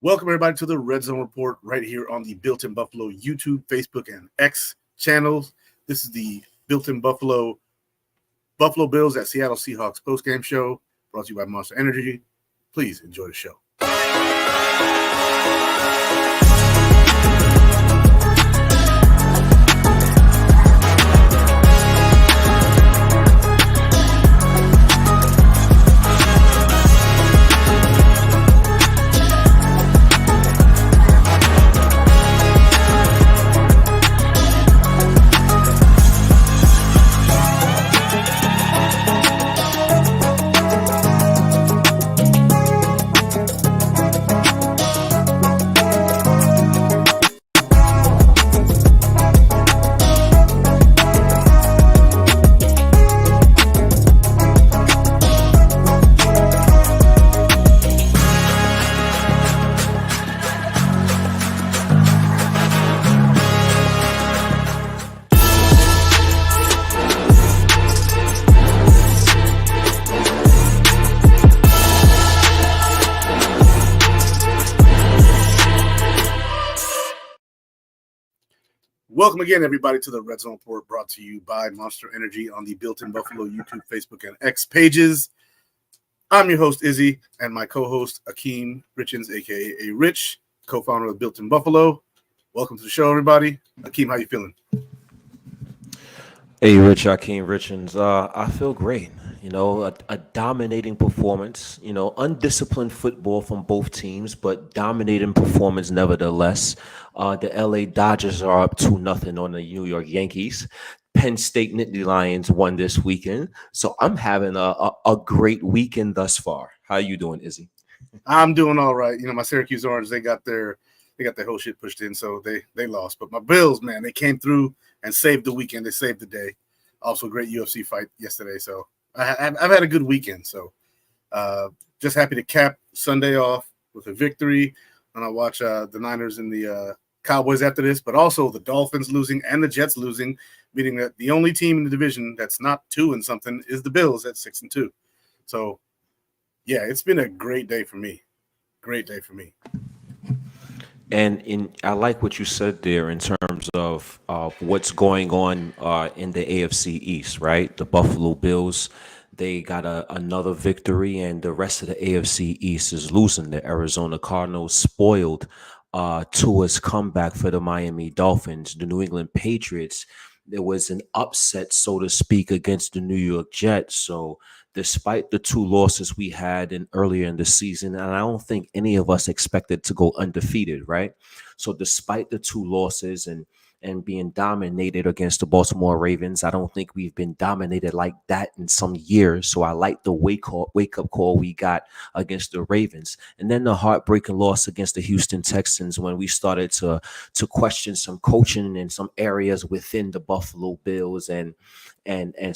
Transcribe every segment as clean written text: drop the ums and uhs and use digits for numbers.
Welcome, everybody, to the Redzone Report right here on the Built in Buffalo YouTube, Facebook, and X channels. This is the Built in Buffalo Bills at Seattle Seahawks postgame show brought to you by Monster Energy. Please enjoy the show. Welcome again, everybody, to the Redzone Report brought to you by Monster Energy on the Built in Buffalo YouTube, Facebook, and X pages. I'm your host, Izzy, and my co-host, Akeem Richens, a.k.a. Rich, co-founder of Built in Buffalo. Welcome to the show, everybody. Akeem, how you feeling? Hey, Rich, Akeem Richens. I feel great. You know, a dominating performance, undisciplined football from both teams, but dominating performance nevertheless. The LA Dodgers are up 2-0 on the New York Yankees. Penn State Nittany Lions won this weekend. So I'm having a great weekend thus far. How you doing, Izzy? I'm doing all right. My Syracuse Orange, they got their whole shit pushed in, so they lost. But my Bills, man, they came through and saved the weekend. They saved the day. Also, great UFC fight yesterday, so I've had a good weekend, so just happy to cap Sunday off with a victory. And I'll watch the Niners and the Cowboys after this, but also the Dolphins losing and the Jets losing, meaning that the only team in the division that's not 2-something is the Bills at 6-2. So, yeah, it's been a great day for me. Great day for me. And I like what you said there in terms of what's going on in the AFC East, right? The Buffalo Bills, they got another victory, and the rest of the AFC East is losing. The Arizona Cardinals spoiled Tua's comeback for the Miami Dolphins. The New England Patriots, there was an upset, so to speak, against the New York Jets. So despite the two losses we had earlier in the season, and I don't think any of us expected to go undefeated, right? So despite the two losses and being dominated against the Baltimore Ravens, I don't think we've been dominated like that in some years. So I like the wake up call we got against the Ravens, and then the heartbreaking loss against the Houston Texans when we started to question some coaching in some areas within the Buffalo Bills and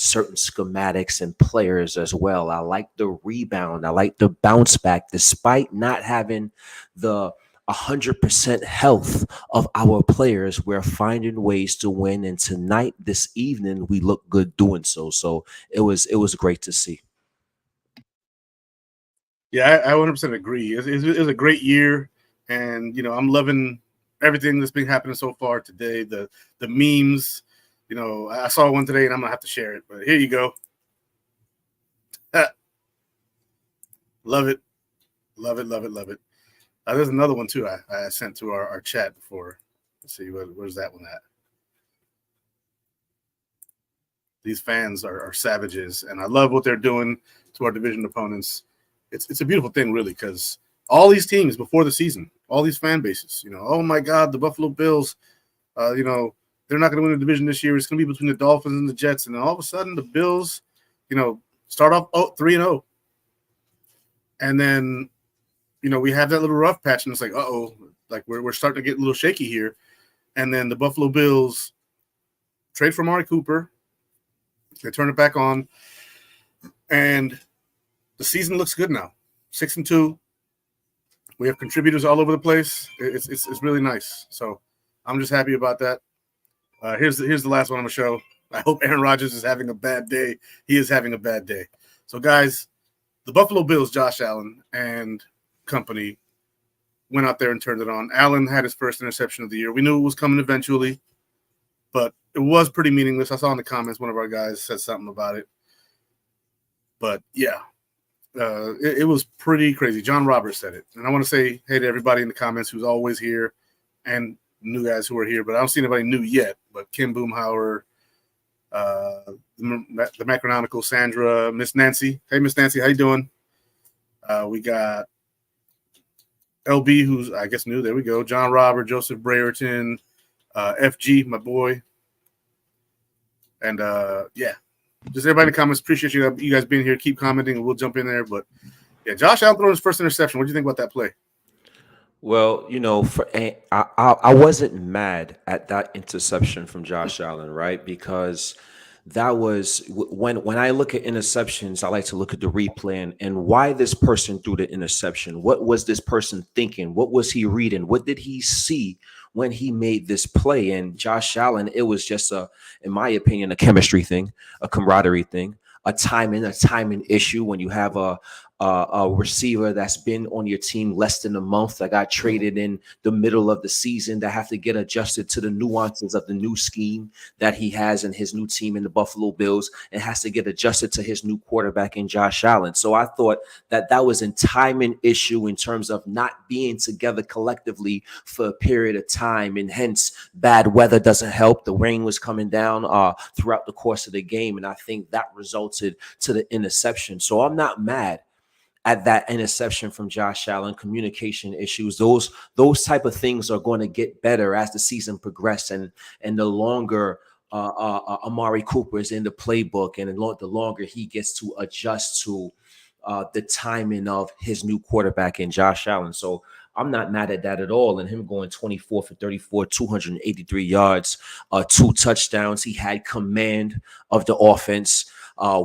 certain schematics and players as well. I like the rebound. I like the bounce back, despite not having the 100% health of our players. We're finding ways to win, and tonight, this evening, we look good doing so. So it was great to see. Yeah, I 100% agree. It was a great year, and I'm loving everything that's been happening so far today. The memes, I saw one today, and I'm gonna have to share it. But here you go. Love it, love it, love it, love it. There's another one too. I sent to our chat before. Let's see, where's that one at? These fans are savages, and I love what they're doing to our division opponents. It's a beautiful thing, really, because all these teams before the season, all these fan bases, oh my God, the Buffalo Bills, they're not going to win the division this year. It's going to be between the Dolphins and the Jets, and then all of a sudden the Bills, start off 3-0, and then we have that little rough patch, and it's like, like we're starting to get a little shaky here. And then the Buffalo Bills trade for Amari Cooper. They turn it back on, and the season looks good now. 6-2. We have contributors all over the place. It's really nice. So I'm just happy about that. Here's the last one on the show. I hope Aaron Rodgers is having a bad day. He is having a bad day. So, guys, the Buffalo Bills, Josh Allen, and company went out there and turned it on. Allen had his first interception of the year. We knew it was coming eventually, but it was pretty meaningless. I saw in the comments one of our guys said something about it. But, yeah, it was pretty crazy. John Roberts said it. And I want to say hey to everybody in the comments who's always here and new guys who are here, but I don't see anybody new yet. But Kim Boomhauer, the Macronomical, Sandra, Miss Nancy. Hey, Miss Nancy, how you doing? We got LB, who's, I guess, new. There we go. John Robert, Joseph Brayerton, FG, my boy. And, yeah, just everybody in the comments. Appreciate you guys being here. Keep commenting, and we'll jump in there. But, yeah, Josh Allen throwing his first interception. What do you think about that play? Well, I wasn't mad at that interception from Josh Allen, right? Because that was when I look at interceptions, I like to look at the replay and why this person threw the interception. What was this person thinking? What was he reading? What did he see when he made this play? And Josh Allen, it was just in my opinion, a chemistry thing, a camaraderie thing, a timing issue when you have a receiver that's been on your team less than a month, that got traded in the middle of the season, that have to get adjusted to the nuances of the new scheme that he has in his new team in the Buffalo Bills, and has to get adjusted to his new quarterback in Josh Allen. So I thought that was a timing issue in terms of not being together collectively for a period of time, and hence bad weather doesn't help. The rain was coming down throughout the course of the game, and I think that resulted to the interception. So I'm not mad at that interception from Josh Allen. Communication issues, those type of things are going to get better as the season progresses, and the longer Amari Cooper is in the playbook, and the longer he gets to adjust to the timing of his new quarterback in Josh Allen. So I'm not mad at that at all. And him going 24 for 34, 283 yards, 2 touchdowns. He had command of the offense.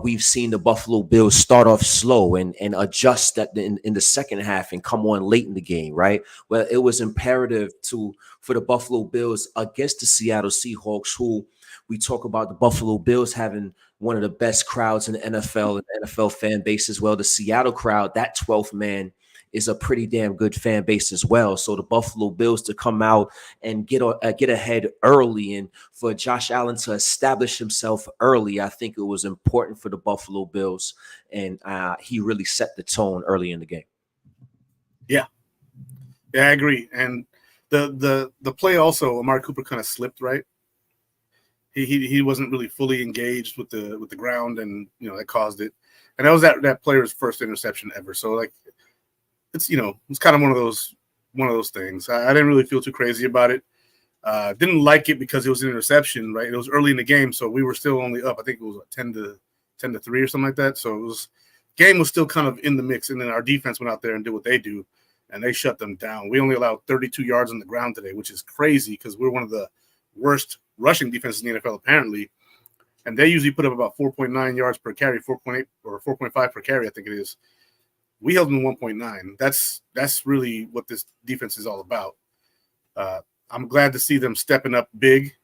We've seen the Buffalo Bills start off slow and adjust that in the second half and come on late in the game, right? Well, it was imperative for the Buffalo Bills against the Seattle Seahawks, who we talk about the Buffalo Bills having one of the best crowds in the NFL and NFL fan base as well. The Seattle crowd, that 12th man, is a pretty damn good fan base as well. So the Buffalo Bills to come out and get ahead early, and for Josh Allen to establish himself early, I think it was important for the Buffalo Bills, and he really set the tone early in the game. Yeah, I agree. And the play also, Amari Cooper kind of slipped, right? He wasn't really fully engaged with the ground, and that caused it. And that was that player's first interception ever. So like, it's kind of one of those things. I didn't really feel too crazy about it. Didn't like it because it was an interception, right? It was early in the game, so we were still only up. I think it was 10-3 or something like that. So game was still kind of in the mix, and then our defense went out there and did what they do, and they shut them down. We only allowed 32 yards on the ground today, which is crazy because we're one of the worst rushing defenses in the NFL apparently, and they usually put up about 4.9 yards per carry, 4.8 or 4.5 per carry, I think it is. We held them 1.9. That's really what this defense is all about. I'm glad to see them stepping up big.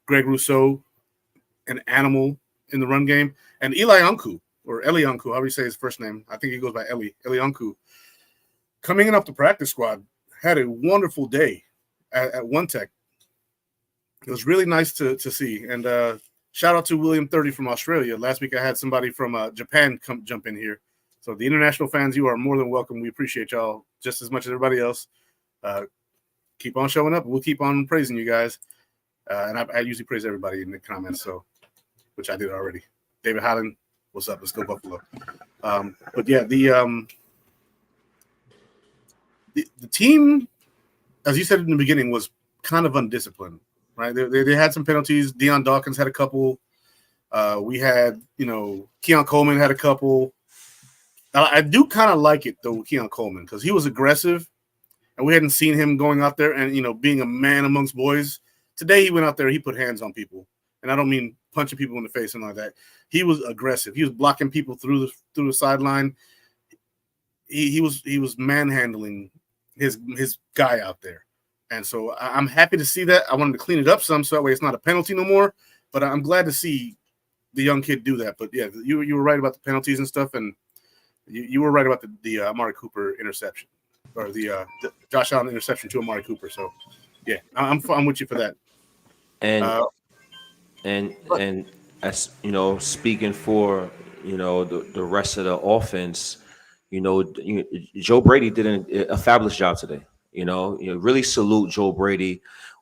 Greg Rousseau, an animal in the run game, and Eli Unku, or Eli Unku, however you say his first name. I think he goes by Eli Unku. Coming in off the practice squad, had a wonderful day at One Tech. It was really nice to see. And shout out to William 30 from Australia. Last week I had somebody from Japan come jump in here. So the international fans, you are more than welcome. We appreciate y'all just as much as everybody else. Keep on showing up. We'll keep on praising you guys. And I usually praise everybody in the comments, which I did already. David Holland, what's up? Let's go Buffalo. But yeah, the team, as you said in the beginning, was kind of undisciplined, right? They had some penalties. Deion Dawkins had a couple. We had, Keon Coleman had a couple. I do kind of like it, though, with Keon Coleman, because he was aggressive, and we hadn't seen him going out there and, being a man amongst boys. Today he went out there, he put hands on people. And I don't mean punching people in the face and like that. He was aggressive. He was blocking people through the sideline. He was manhandling his guy out there. And so I'm happy to see that. I wanted to clean it up some so that way it's not a penalty no more. But I'm glad to see the young kid do that. But, yeah, you were right about the penalties and stuff, and you were right about the Amari Cooper interception. or the Josh Allen interception to Amari Cooper. So, yeah, I'm with you for that. And Uh, and as you know, speaking for the rest of the offense, Joe Brady did a fabulous job today. Really salute Joe Brady.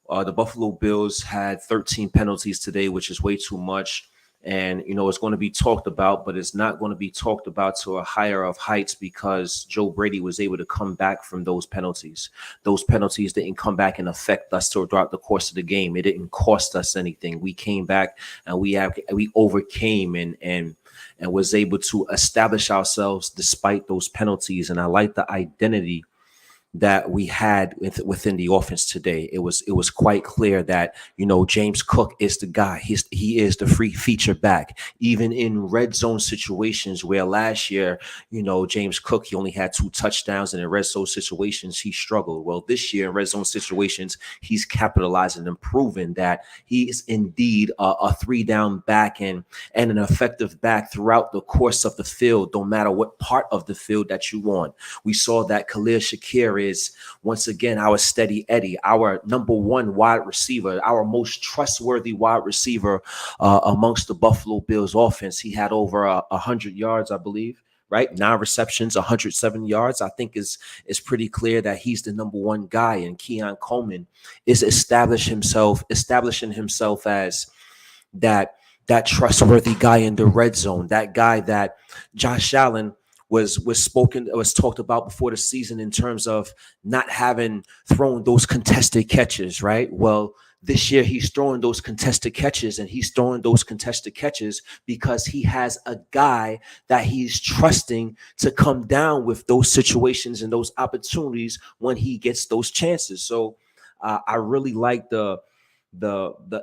The Buffalo Bills had 13 penalties today, which is way too much. And it's going to be talked about, but it's not going to be talked about to a higher of heights because Joe Brady was able to come back from those penalties. Those penalties didn't come back and affect us throughout the course of the game. It didn't cost us anything. We came back and we overcame and was able to establish ourselves despite those penalties. And I like the identity that we had within the offense today. It was quite clear that James Cook is the guy. He is the free feature back. Even in red zone situations where last year, James Cook, he only had 2 touchdowns, and in red zone situations he struggled. Well, this year in red zone situations, he's capitalizing and proven that he is indeed a 3-down back and an effective back throughout the course of the field, no matter what part of the field that you want. We saw that Khalil Shakir is once again our steady Eddie, our number 1 wide receiver, our most trustworthy wide receiver amongst the Buffalo Bills offense. He had over 100 yards, I believe, right? 9 receptions, 107 yards. I think is pretty clear that he's the number 1 guy, and Keon Coleman is establishing himself as that trustworthy guy in the red zone, that guy that Josh Allen was talked about before the season in terms of not having thrown those contested catches, right? Well, this year he's throwing those contested catches, and he's throwing those contested catches because he has a guy that he's trusting to come down with those situations and those opportunities when he gets those chances. So I really like the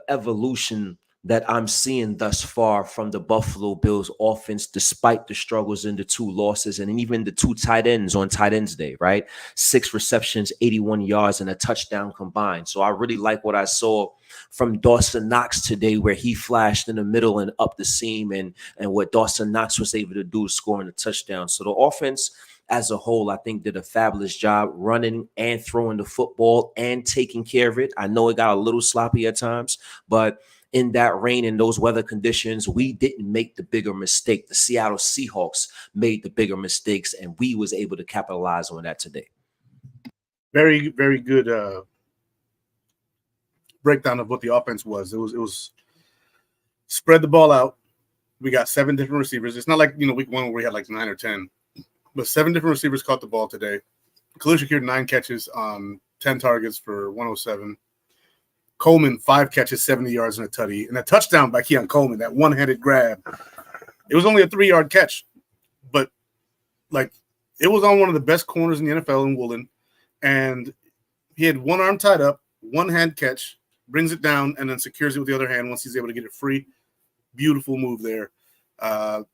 evolution that I'm seeing thus far from the Buffalo Bills offense, despite the struggles in the 2 losses and even the 2 tight ends on tight ends day, right? 6 receptions, 81 yards, and a touchdown combined. So I really like what I saw from Dawson Knox today, where he flashed in the middle and up the seam, and what Dawson Knox was able to do is scoring a touchdown. So the offense as a whole, I think, did a fabulous job running and throwing the football and taking care of it. I know it got a little sloppy at times, but in that rain and those weather conditions, we didn't make the bigger mistake. The Seattle Seahawks made the bigger mistakes, and we was able to capitalize on that today. Very, very good breakdown of what the offense was. It was spread the ball out. We got 7 different receivers. It's not like week 1 where we had like 9 or 10, but 7 different receivers caught the ball today. Khalil Shakir 9 catches on 10 targets for 107. Coleman 5 catches, 70 yards, and a tutty, and a touchdown by Keon Coleman. That one-handed grab. It was only a 3-yard catch, but it was on one of the best corners in the NFL in Woolen, and he had one arm tied up, one hand catch, brings it down, and then secures it with the other hand once he's able to get it free. Beautiful move there.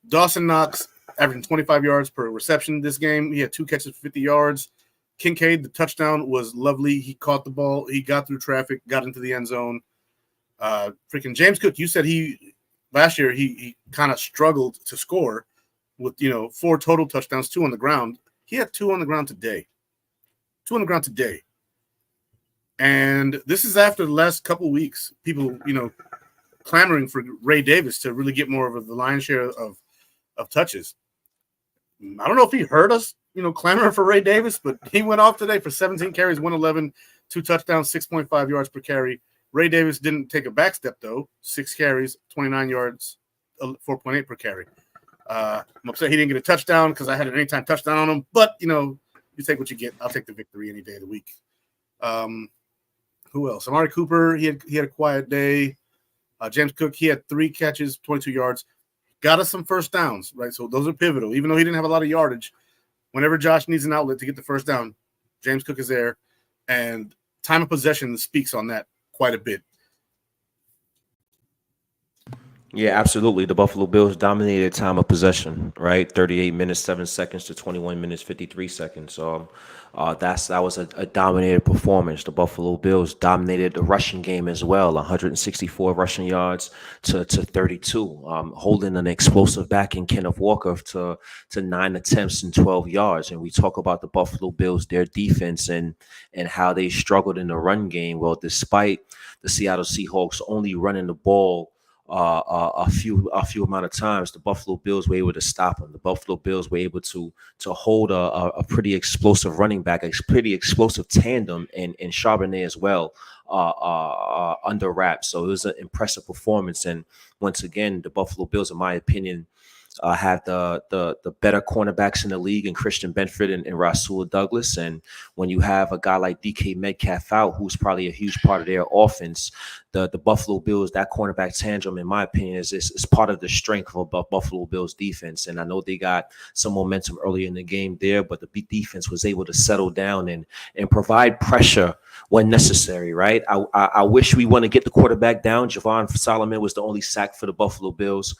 Dawson Knox averaging 25 yards per reception this game. He had 2 catches for 50 yards. Kincaid, the touchdown was lovely. He caught the ball. He got through traffic, got into the end zone. Freaking James Cook, you said last year he kind of struggled to score with 4 total touchdowns, 2 on the ground. He had 2 on the ground today. 2 on the ground today. And this is after the last couple weeks, people clamoring for Ray Davis to really get more of the lion's share of touches. I don't know if he heard us clamoring for Ray Davis, but he went off today for 17 carries, 111, 2 touchdowns, 6.5 yards per carry. Ray Davis didn't take a back step, though. 6 carries, 29 yards, 4.8 per carry. I'm upset he didn't get a touchdown because I had an anytime touchdown on him, but, you take what you get. I'll take the victory any day of the week. Who else? Amari Cooper, he had a quiet day. James Cook, he had 3 catches, 22 yards. Got us some first downs, right? So those are pivotal. Even though he didn't have a lot of yardage, whenever Josh needs an outlet to get the first down, James Cook is there. And time of possession speaks on that quite a bit. Yeah, absolutely. The Buffalo Bills dominated time of possession, right? 38 minutes, 7 seconds to 21 minutes, 53 seconds. So that was a dominated performance. The Buffalo Bills dominated the rushing game as well, 164 rushing yards to 32, holding an explosive back in Kenneth Walker to 9 attempts and 12 yards. And we talk about the Buffalo Bills, their defense, and how they struggled in the run game. Well, despite the Seattle Seahawks only running the ball a few amount of times, the Buffalo Bills were able to stop them. The Buffalo Bills were able to hold a pretty explosive running back, a pretty explosive tandem, and Charbonnet as well under wraps. So it was an impressive performance. And once again, the Buffalo Bills, in my opinion, have the better cornerbacks in the league in Christian Benford and Rasul Douglas. And when you have a guy like DK Metcalf out, who's probably a huge part of their offense, the Buffalo Bills, that cornerback tantrum, in my opinion, is part of the strength of Buffalo Bills defense. And I know they got some momentum early in the game there, but the defense was able to settle down and provide pressure when necessary, right? I wish we want to get the quarterback down. Javon Solomon was the only sack for the Buffalo Bills.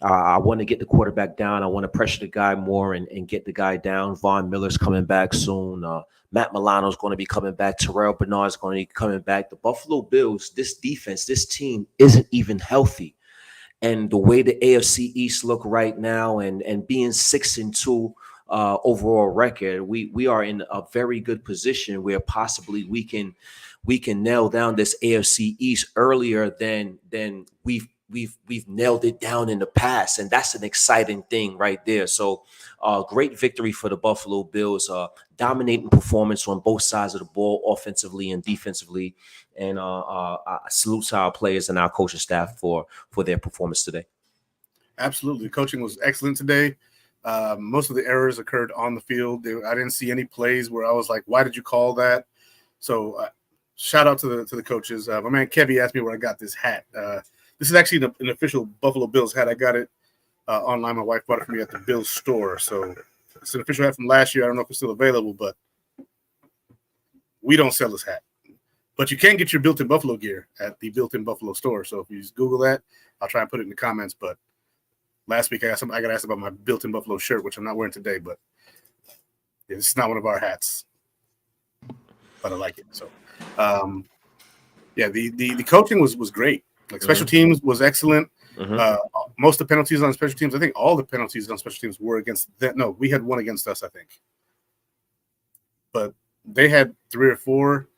I want to get the quarterback down. I want to pressure the guy more and get the guy down. Von Miller's coming back soon. Matt Milano's going to be coming back. Terrell Bernard's going to be coming back. The Buffalo Bills, this defense, this team isn't even healthy. And the way the AFC East look right now, and being 6-2 overall record, we are in a very good position where possibly we can nail down this AFC East earlier than we've nailed it down in the past, and that's an exciting thing right there. So, great victory for the Buffalo Bills. Dominating performance on both sides of the ball, offensively and defensively. And I salute to our players and our coaching staff for their performance today. Absolutely. Coaching was excellent today. Most of the errors occurred on the field. I didn't see any plays where I was like, why did you call that? So shout out to the coaches. My man Kevy asked me where I got this hat. This is actually an official Buffalo Bills hat. I got it online. My wife bought it for me at the Bills store. So it's an official hat from last year. I don't know if it's still available, but we don't sell this hat. But you can get your Built-in Buffalo gear at the Built-in Buffalo store. So if you just Google that, I'll try and put it in the comments. But last week I got asked about my Built-in Buffalo shirt, which I'm not wearing today. But it's not one of our hats, but I like it. So, the coaching was great. Like special teams was excellent. Most of the penalties on special teams, I think all the penalties on special teams were against that. No, we had one against us, I think. But they had 3 or 4,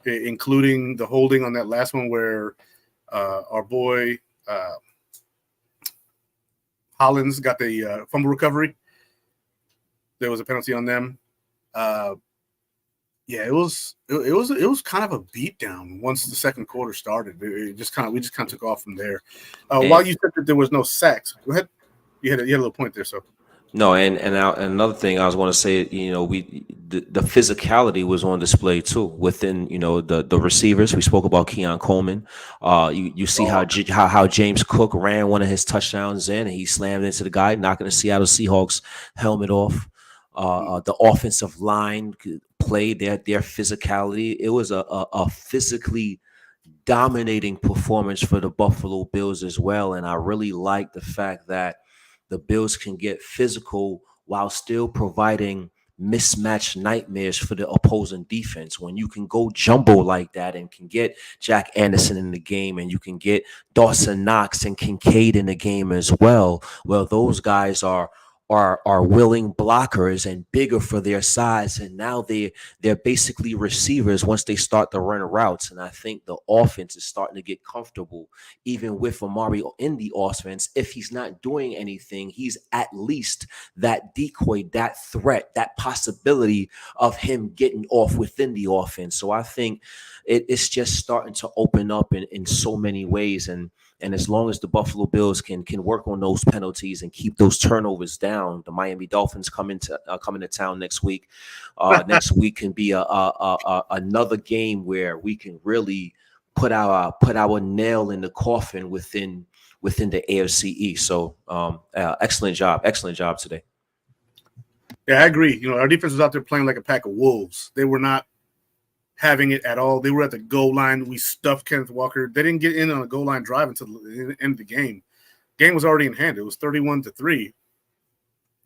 including the holding on that last one where our boy Hollins got the fumble recovery. There was a penalty on them. It was kind of a beatdown once the second quarter started. We just kind of took off from there. While you said that there was no sacks, go ahead. You had a little point there, so. No, and another thing I was going to say, the physicality was on display too within the receivers. We spoke about Keon Coleman. You see how James Cook ran one of his touchdowns in, and he slammed into the guy, knocking the Seattle Seahawks helmet off. The offensive line played their physicality. It was a physically dominating performance for the Buffalo Bills as well, and I really like the fact that the Bills can get physical while still providing mismatched nightmares for the opposing defense. When you can go jumbo like that and can get Jack Anderson in the game, and you can get Dawson Knox and Kincaid in the game as well, those guys are willing blockers and bigger for their size, and now they're basically receivers once they start to run routes. And I think the offense is starting to get comfortable, even with Amari in the offense. If he's not doing anything, he's at least that decoy, that threat, that possibility of him getting off within the offense. So I think it's just starting to open up in so many ways. And as long as the Buffalo Bills can work on those penalties and keep those turnovers down, the Miami Dolphins coming to town next week. Next week can be another game where we can really put our nail in the coffin within the AFC East. So excellent job today. Yeah, I agree. Our defense was out there playing like a pack of wolves. They were not having it at all. They were at the goal line. We stuffed Kenneth Walker. They didn't get in on a goal line drive until the end of the game. Game was already in hand. It was 31-3.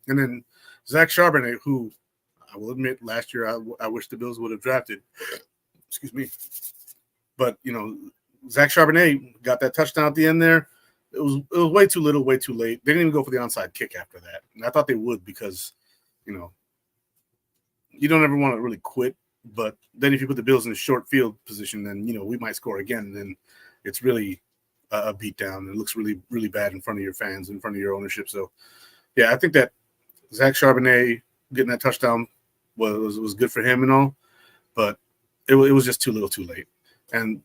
And then Zach Charbonnet, who I will admit last year I wish the Bills would have drafted. Excuse me. But, Zach Charbonnet got that touchdown at the end there. It was way too little, way too late. They didn't even go for the onside kick after that. And I thought they would because, you don't ever want to really quit. But then if you put the Bills in a short field position, then, we might score again. And then it's really a beatdown. It looks really, really bad in front of your fans, in front of your ownership. So, yeah, I think that Zach Charbonnet getting that touchdown was good for him and all. But it was just too little too late. And,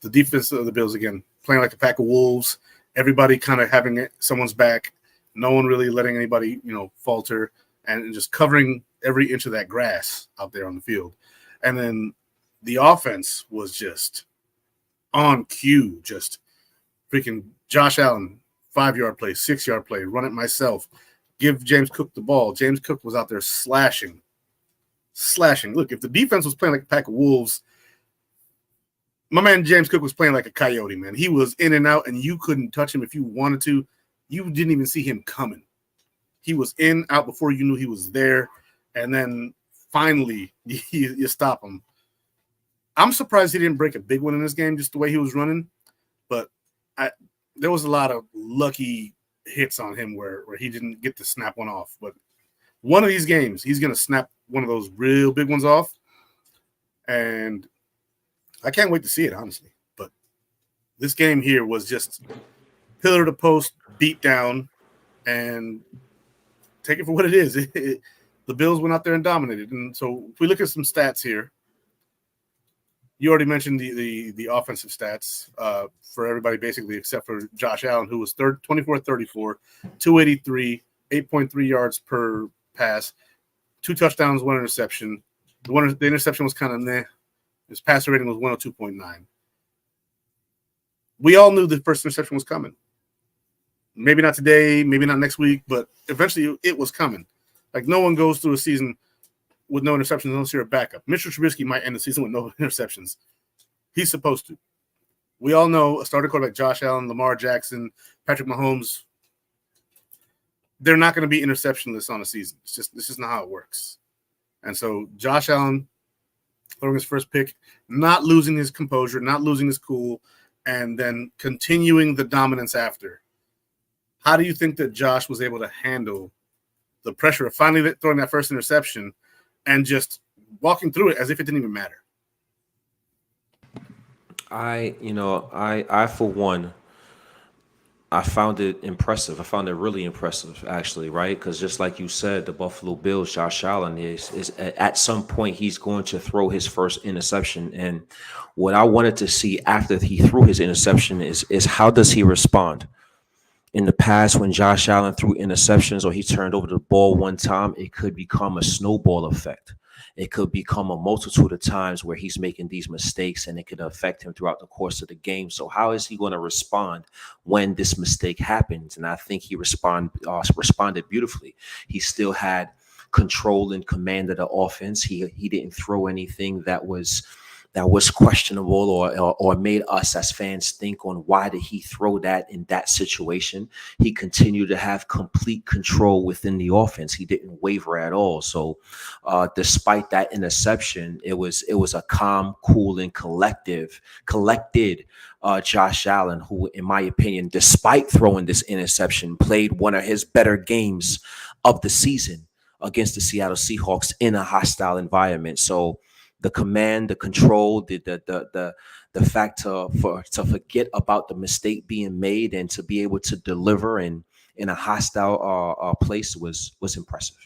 the defense of the Bills, again, playing like a pack of wolves, everybody kind of having someone's back, no one really letting anybody, falter, and just covering every inch of that grass out there on the field. And then the offense was just on cue, just freaking Josh Allen, 5-yard play, 6-yard play, run it myself, give James Cook the ball. James Cook was out there slashing. Look, if the defense was playing like a pack of wolves, my man James Cook was playing like a coyote, man. He was in and out, and you couldn't touch him if you wanted to. You didn't even see him coming. He was in, out before you knew he was there, and then finally you stop him. I'm surprised he didn't break a big one in this game, just the way he was running. But there was a lot of lucky hits on him where he didn't get to snap one off. But one of these games, he's going to snap one of those real big ones off, and I can't wait to see it, honestly. But this game here was just pillar to post, beat down, and take it for what it is. The Bills went out there and dominated. And so if we look at some stats here, you already mentioned the offensive stats for everybody basically except for Josh Allen, who was 24-34, 283, 8.3 yards per pass, 2 touchdowns, 1 interception. The interception was kind of meh. His passer rating was 102.9. We all knew the first interception was coming. Maybe not today, maybe not next week, but eventually it was coming. Like, no one goes through a season with no interceptions unless you're a backup. Mitchell Trubisky might end the season with no interceptions. He's supposed to. We all know a starter quarterback, Josh Allen, Lamar Jackson, Patrick Mahomes, they're not going to be interceptionless on a season. This is not how it works. And so Josh Allen, throwing his first pick, not losing his composure, not losing his cool, and then continuing the dominance after. How do you think that Josh was able to handle the pressure of finally throwing that first interception and just walking through it as if it didn't even matter? I for one, I found it impressive. I found it really impressive, actually, right? Because just like you said, the Buffalo Bills, Josh Allen is at some point he's going to throw his first interception. And what I wanted to see after he threw his interception is how does he respond? In the past, when Josh Allen threw interceptions or he turned over the ball one time, it could become a snowball effect. It could become a multitude of times where he's making these mistakes and it could affect him throughout the course of the game. So how is he going to respond when this mistake happens? And I think he responded beautifully. He still had control and command of the offense. He didn't throw anything that was questionable or made us as fans think on why did he throw that in that situation. He continued to have complete control within the offense. He didn't waver at all. So despite that interception, it was a calm, cool, and collected Josh Allen, who, in my opinion, despite throwing this interception, played one of his better games of the season against the Seattle Seahawks in a hostile environment. So the command, the control, the fact to forget about the mistake being made and to be able to deliver in a hostile place was impressive.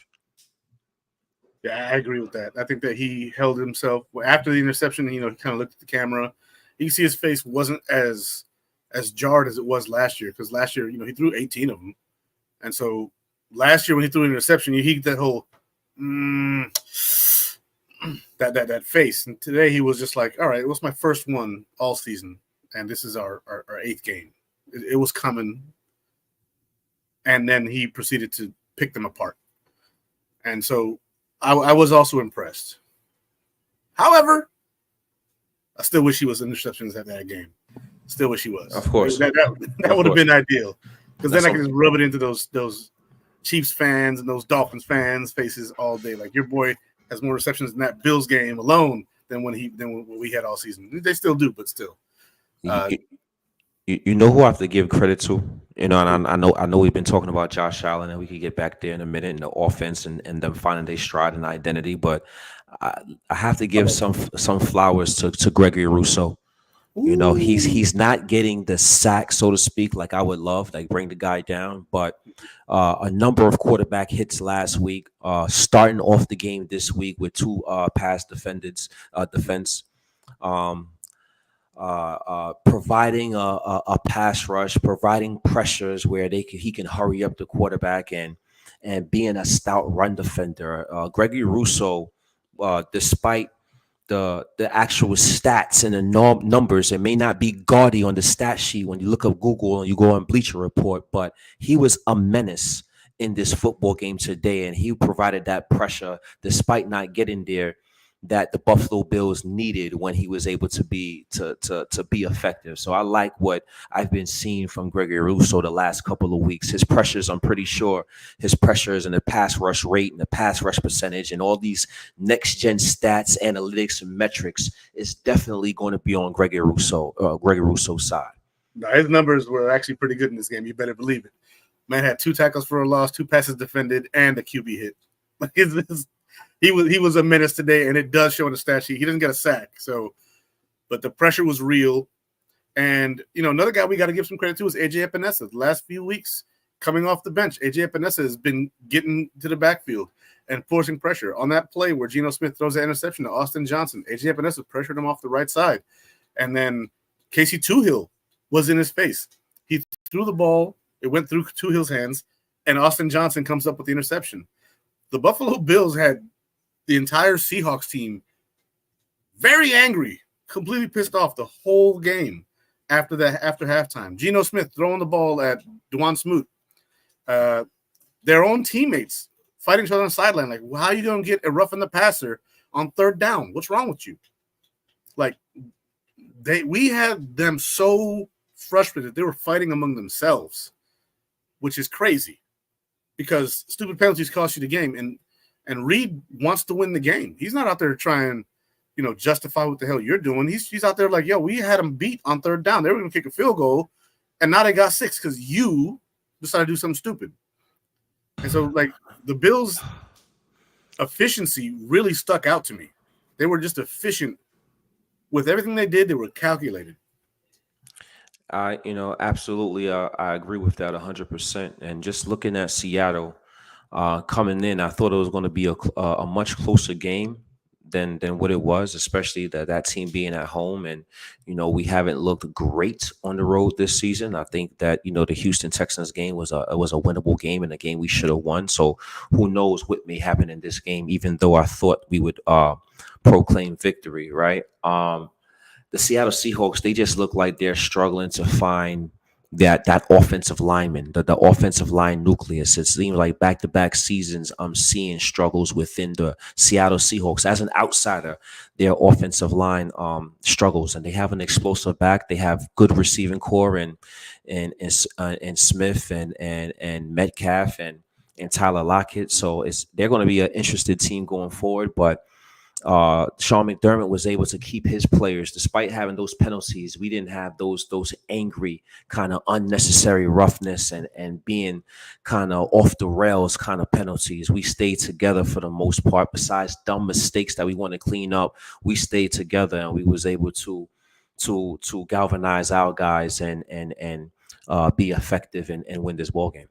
Yeah, I agree with that. I think that he held himself after the interception. He kind of looked at the camera. You can see his face wasn't as jarred as it was last year, because last year, he threw 18 of them, and so last year when he threw an interception, he that whole. That face. And today he was just like, all right, it was my first one all season, and this is our 8th game. It was coming. And then he proceeded to pick them apart. And so I was also impressed. However, I still wish he was interceptions at that game. Still wish he was. Of course. That would have been ideal, because then I That's could just rub it into those Chiefs fans and those Dolphins fans' faces all day. Like, your boy has more receptions in that Bills game alone than what we had all season. They still do, but still. You know who I have to give credit to? You know, and I know we've been talking about Josh Allen, and we could get back there in a minute, and the offense and them finding their stride and identity. But I have to give some flowers to Gregory Rousseau. You know, he's not getting the sack, so to speak, like I would love, like bring the guy down. But a number of quarterback hits last week, starting off the game this week with 2 pass defense, providing a pass rush, providing pressures where he can hurry up the quarterback and being a stout run defender. Gregory Rousseau, despite the actual stats and the numbers, it may not be gaudy on the stat sheet when you look up Google and you go on Bleacher Report, but he was a menace in this football game today, and he provided that pressure despite not getting there that the Buffalo Bills needed when he was able to be effective. So I like what I've been seeing from Gregory Rousseau the last couple of weeks. His pressures, I'm pretty sure his pressures and the pass rush rate and the pass rush percentage and all these next gen stats, analytics, and metrics is definitely going to be on Gregory Rousseau's side. His numbers were actually pretty good in this game. You better believe it. Man had 2 tackles for a loss, 2 passes defended, and a QB hit. Like, he was a menace today, and it does show in the stat sheet. He doesn't get a sack, but the pressure was real. And another guy we got to give some credit to is AJ Epinesa. The last few weeks, coming off the bench, AJ Epinesa has been getting to the backfield and forcing pressure. On that play where Geno Smith throws that interception to Austin Johnson, AJ Epinesa pressured him off the right side, and then Casey Toohill was in his face. He threw the ball, it went through Toohill's hands, and Austin Johnson comes up with the interception. The Buffalo Bills had the entire Seahawks team very angry, completely pissed off the whole game after halftime. Geno Smith throwing the ball at Dwan Smoot. Their own teammates fighting each other on the sideline. Like, well, how are you going to get a roughing the passer on 3rd down? What's wrong with you? Like, we had them so frustrated. They were fighting among themselves, which is crazy because stupid penalties cost you the game. And Reed wants to win the game. He's not out there trying, justify what the hell you're doing. He's out there like, yo, we had them beat on 3rd down. They were going to kick a field goal, and now they got 6 because you decided to do something stupid. And so, like, the Bills' efficiency really stuck out to me. They were just efficient with everything they did. They were calculated. Absolutely, I agree with that 100%. And just looking at Seattle, coming in, I thought it was going to be a much closer game than what it was, especially that team being at home. And we haven't looked great on the road this season. I think that the Houston Texans game was a winnable game and a game we should have won. So who knows what may happen in this game? Even though I thought we would proclaim victory, right? The Seattle Seahawks, they just look like they're struggling to find that offensive lineman, the offensive line nucleus. It seems like back-to-back seasons I'm seeing struggles within the Seattle Seahawks. As an outsider, their offensive line struggles, and they have an explosive back. They have good receiving core and Smith and Metcalf and Tyler Lockett. So they're going to be an interested team going forward, but Sean McDermott was able to keep his players despite having those penalties. We didn't have those angry kind of unnecessary roughness and being kind of off the rails kind of penalties. We stayed together for the most part. Besides dumb mistakes that we want to clean up, we stayed together and we was able to galvanize our guys and be effective and win this ball game.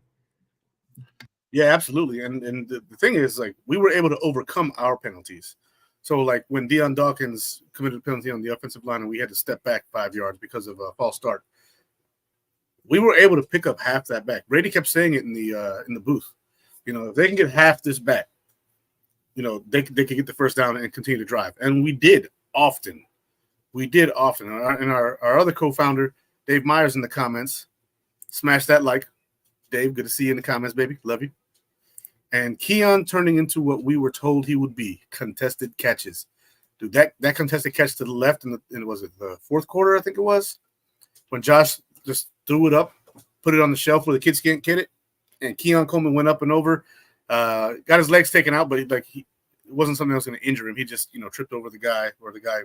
Yeah, absolutely. And the thing is, like, we were able to overcome our penalties. So, like, when Deion Dawkins committed a penalty on the offensive line and we had to step back 5 yards because of a false start, we were able to pick up half that back. Brady kept saying it in the booth. If they can get half this back, they could get the first down and continue to drive. And we did often. And our other co-founder, Dave Myers, in the comments, smash that like. Dave, good to see you in the comments, baby. Love you. And Keon turning into what we were told he would be, contested catches. Dude, that contested catch to the left in was it the fourth quarter, I think it was, when Josh just threw it up, put it on the shelf where the kids can't get it, and Keon Coleman went up and over, got his legs taken out, but it wasn't something that was going to injure him. He just tripped over the guy, or the guy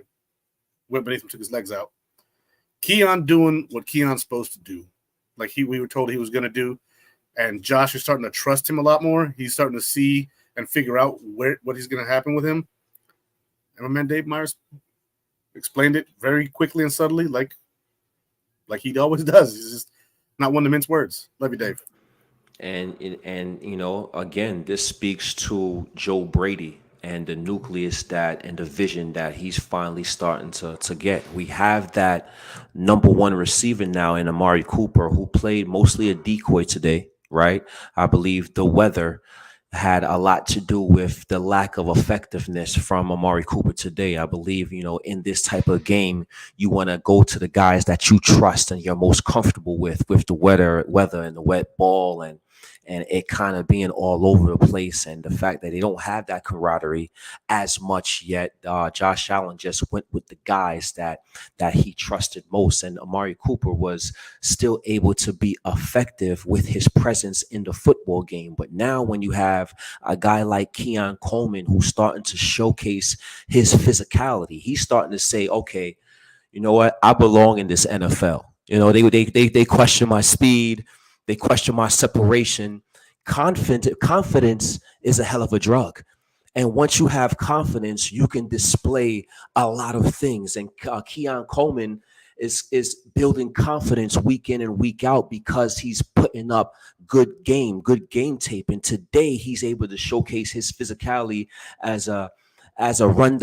went beneath him, took his legs out. Keon doing what Keon's supposed to do, like we were told he was going to do, and Josh is starting to trust him a lot more. He's starting to see and figure out what is going to happen with him. And my man Dave Myers explained it very quickly and subtly, like he always does. He's just not one to mince words. Love you, Dave. And again, this speaks to Joe Brady and the nucleus and the vision that he's finally starting to get. We have that number one receiver now in Amari Cooper, who played mostly a decoy today, right? I believe the weather had a lot to do with the lack of effectiveness from Amari Cooper today. I believe, in this type of game, you want to go to the guys that you trust and you're most comfortable with the weather and the wet ball and it kind of being all over the place, and the fact that they don't have that camaraderie as much yet. Josh Allen just went with the guys that he trusted most, and Amari Cooper was still able to be effective with his presence in the football game. But now when you have a guy like Keon Coleman who's starting to showcase his physicality, he's starting to say, okay, you know what, I belong in this NFL. They question my speed. They question my separation. Confidence is a hell of a drug. And once you have confidence, you can display a lot of things. And Keon Coleman is building confidence week in and week out because he's putting up good game tape. And today he's able to showcase his physicality as a run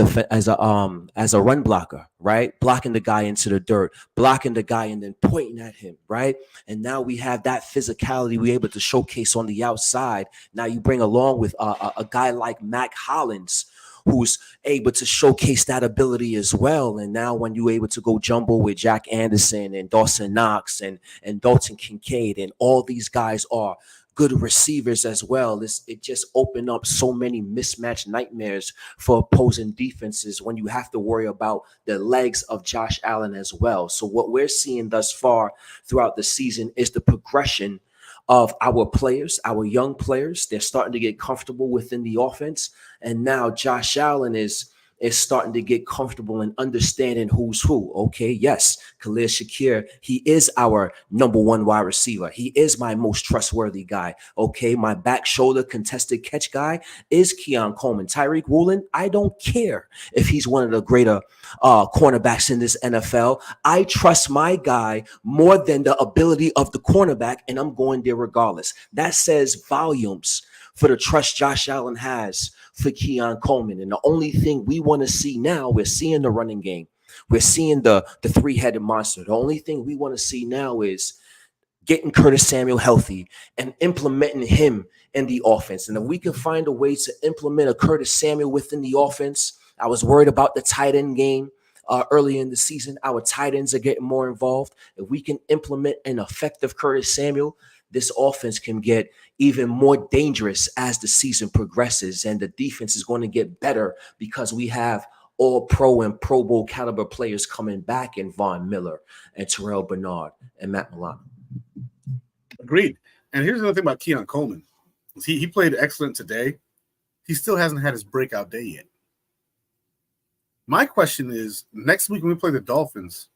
blocker, right? Blocking the guy into the dirt, blocking the guy and then pointing at him, right? And now we have that physicality we're able to showcase on the outside. Now you bring along with a guy like Mac Hollins, who's able to showcase that ability as well. And now when you're able to go jumbo with Jack Anderson and Dawson Knox and Dalton Kincaid, and all these guys are good receivers as well, it just opened up so many mismatched nightmares for opposing defenses when you have to worry about the legs of Josh Allen as well. So what we're seeing thus far throughout the season is the progression of our players, our young players. They're starting to get comfortable within the offense. And now Josh Allen is starting to get comfortable and understanding who's who. Okay, yes, Khalil Shakir, he is our number one wide receiver. He is my most trustworthy guy. Okay, my back shoulder contested catch guy is Keon Coleman. Tyreek Woolen, I don't care if he's one of the greater cornerbacks in this NFL. I trust my guy more than the ability of the cornerback, and I'm going there regardless. That says volumes for the trust Josh Allen has for Keon Coleman. And the only thing we want to see now, we're seeing the running game. We're seeing the three-headed monster. The only thing we want to see now is getting Curtis Samuel healthy and implementing him in the offense. And if we can find a way to implement a Curtis Samuel within the offense, I was worried about the tight end game early in the season. Our tight ends are getting more involved. If we can implement an effective Curtis Samuel, this offense can get even more dangerous as the season progresses, and the defense is going to get better because we have all pro and Pro Bowl caliber players coming back in Von Miller and Terrell Bernard and Matt Milano. Agreed. And here's another thing about Keon Coleman. He played excellent today. He still hasn't had his breakout day yet. My question is, next week when we play the Dolphins,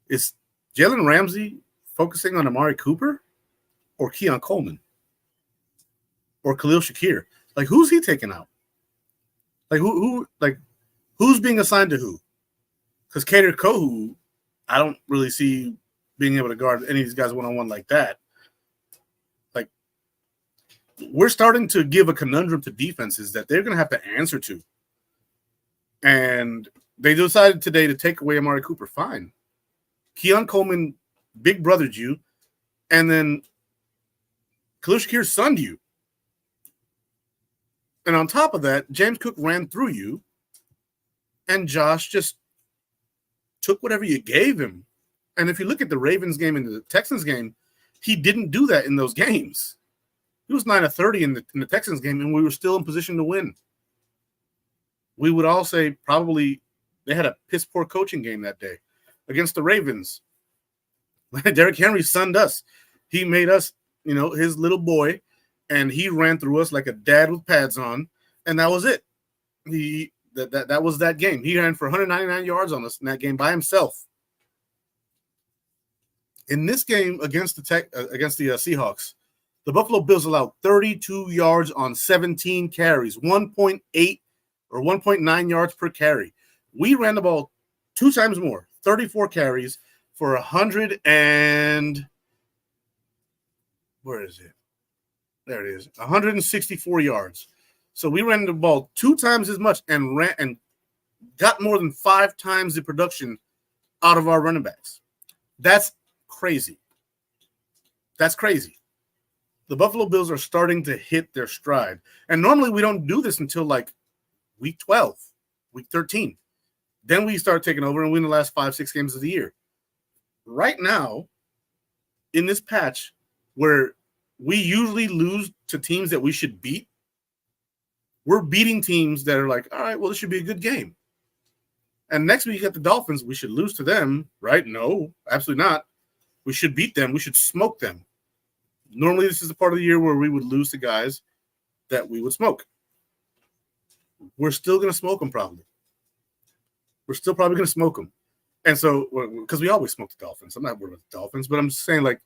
is Jalen Ramsey focusing on Amari Cooper or Keon Coleman or Khalil Shakir? Like, who's he taking out? Like, who's being assigned to who? Because Kader Kohu, I don't really see being able to guard any of these guys one-on-one like that. Like, we're starting to give a conundrum to defenses that they're going to have to answer to. And they decided today to take away Amari Cooper. Fine. Keon Coleman big brothered you, and then Khalil Shakir sunned you. And on top of that, James Cook ran through you, and Josh just took whatever you gave him. And if you look at the Ravens game and the Texans game, he didn't do that in those games. He was 9 of 30 in the Texans game, and we were still in position to win. we would all say probably they had a piss poor coaching game that day against the Ravens. Derrick Henry sunned us. He made us, his little boy, and he ran through us like a dad with pads on, and that was it. That was that game. He ran for 199 yards on us in that game by himself. In this game against the Seahawks, the Buffalo Bills allowed 32 yards on 17 carries, 1.8 or 1.9 yards per carry. We ran the ball 2 times more, 34 carries for 100 and where is it? There it is, 164 yards. So we ran the ball 2 times as much and got more than 5 times the production out of our running backs. That's crazy. That's crazy. The Buffalo Bills are starting to hit their stride. And normally we don't do this until like week 12, week 13. Then we start taking over and win the last 5-6 games of the year. Right now, in this patch where we usually lose to teams that we should beat, we're beating teams that are like, all right, well, this should be a good game. And next week at the Dolphins, we should lose to them, right? No, absolutely not. We should beat them. We should smoke them. Normally, this is the part of the year where we would lose to guys that we would smoke. We're still going to smoke them probably. We're still probably going to smoke them. And so, because we always smoke the Dolphins. I'm not worried about the Dolphins, but I'm just saying, like,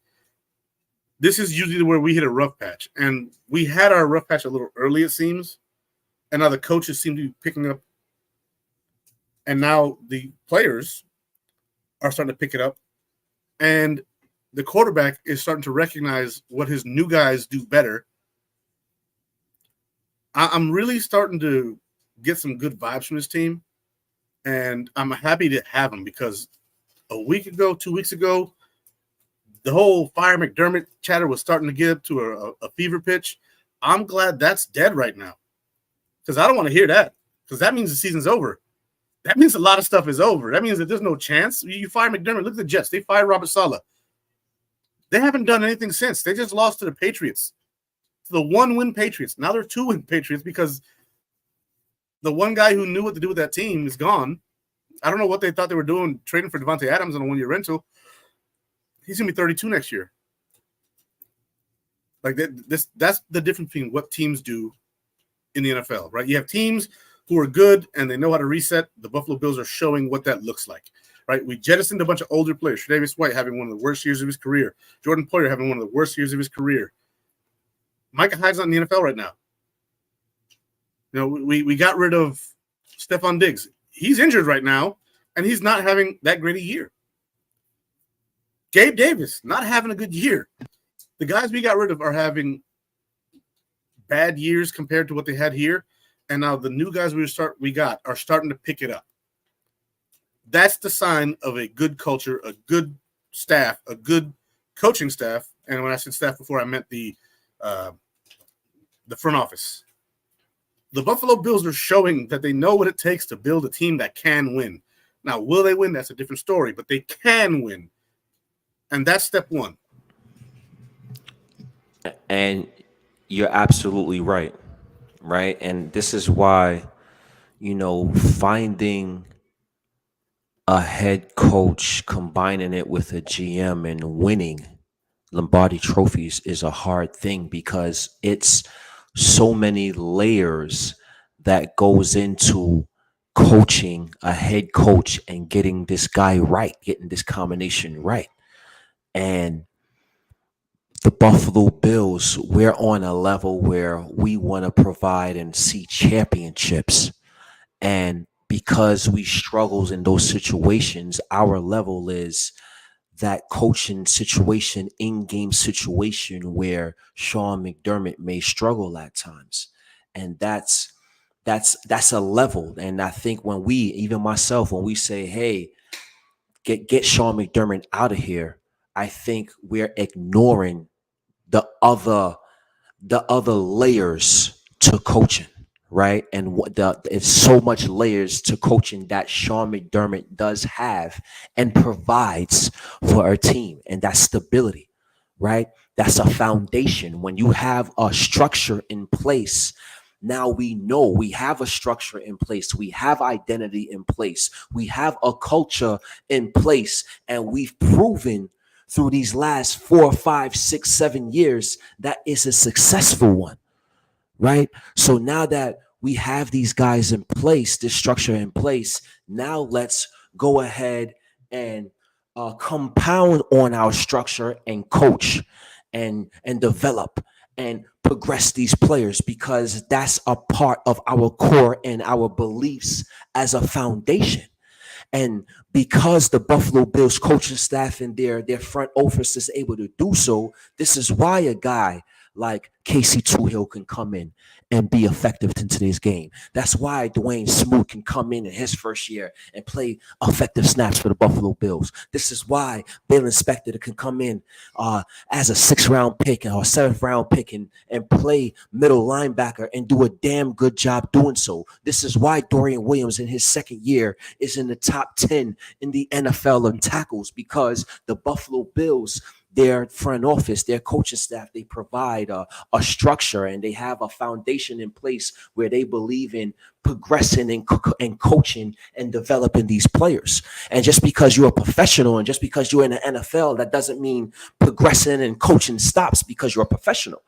this is usually where we hit a rough patch. And we had our rough patch a little early, it seems. And now the coaches seem to be picking up. And now the players are starting to pick it up. And the quarterback is starting to recognize what his new guys do better. I'm really starting to get some good vibes from this team. And I'm happy to have them because a week ago, 2 weeks ago, the whole Fire McDermott chatter was starting to get up to a fever pitch. I'm glad that's dead right now because I don't want to hear that because that means the season's over. That means a lot of stuff is over. That means that there's no chance. You fire McDermott. Look at the Jets. They fired Robert Saleh. They haven't done anything since. They just lost to the Patriots, to the 1-win Patriots. Now they're 2-win Patriots because the one guy who knew what to do with that team is gone. I don't know what they thought they were doing, trading for Devontae Adams on a 1-year rental. He's going to be 32 next year. Like that's the difference between what teams do in the NFL, right? You have teams who are good and they know how to reset. The Buffalo Bills are showing what that looks like, right? We jettisoned a bunch of older players. Tre'Davious White having one of the worst years of his career. Jordan Poyer having one of the worst years of his career. Micah Hyde's not in the NFL right now. We got rid of Stephon Diggs. He's injured right now, and he's not having that great a year. Gabe Davis, not having a good year. The guys we got rid of are having bad years compared to what they had here, and now the new guys we got are starting to pick it up. That's the sign of a good culture, a good staff, a good coaching staff. And when I said staff before, I meant the front office. The Buffalo Bills are showing that they know what it takes to build a team that can win. Now, will they win? That's a different story, but they can win. And that's step one. And you're absolutely right, right? And this is why, finding a head coach, combining it with a GM and winning Lombardi trophies is a hard thing because it's so many layers that goes into coaching a head coach and getting this guy right, getting this combination right. And the Buffalo Bills, we're on a level where we want to provide and see championships. And because we struggles in those situations, our level is that coaching situation, in-game situation where Sean McDermott may struggle at times. And that's a level. And I think when even myself, when we say, hey, get Sean McDermott out of here, I think we're ignoring the other layers to coaching, right? And it's so much layers to coaching that Sean McDermott does have and provides for our team, and that's stability, right? That's a foundation. When you have a structure in place, Now we know we have a structure in place. We have identity in place. We have a culture in place. And we've proven through these last 4, 5, 6, 7 years that it's a successful one, right? So now that we have these guys in place, this structure in place, now let's go ahead and compound on our structure and coach and develop and progress these players, because that's a part of our core and our beliefs as a foundation. And because the Buffalo Bills coaching staff and their front office is able to do so, this is why a guy like Casey Tuhill can come in and be effective in today's game. That's why Dwayne Smoot can come in his first year and play effective snaps for the Buffalo Bills. This is why Bill Inspector can come in as a 6th-round pick or 7th-round pick and play middle linebacker and do a damn good job doing so. This is why Dorian Williams in his second year is in the top 10 in the NFL in tackles, because the Buffalo Bills, their front office, their coaching staff, they provide a structure and they have a foundation in place where they believe in progressing and coaching and developing these players. And just because you're a professional and just because you're in the NFL, that doesn't mean progressing and coaching stops because you're a professional.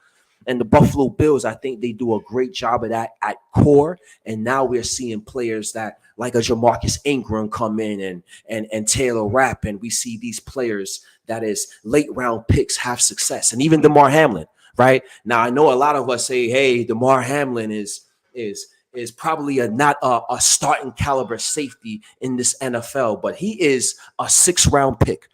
And the Buffalo Bills, I think they do a great job of that at core. And now we're seeing players that like a Jamarcus Ingram come in and Taylor Rapp, and we see these players that is late round picks have success. And even DeMar Hamlin, right? Now I know a lot of us say, hey, DeMar Hamlin is probably not a starting caliber safety in this NFL, but he is a 6th-round pick.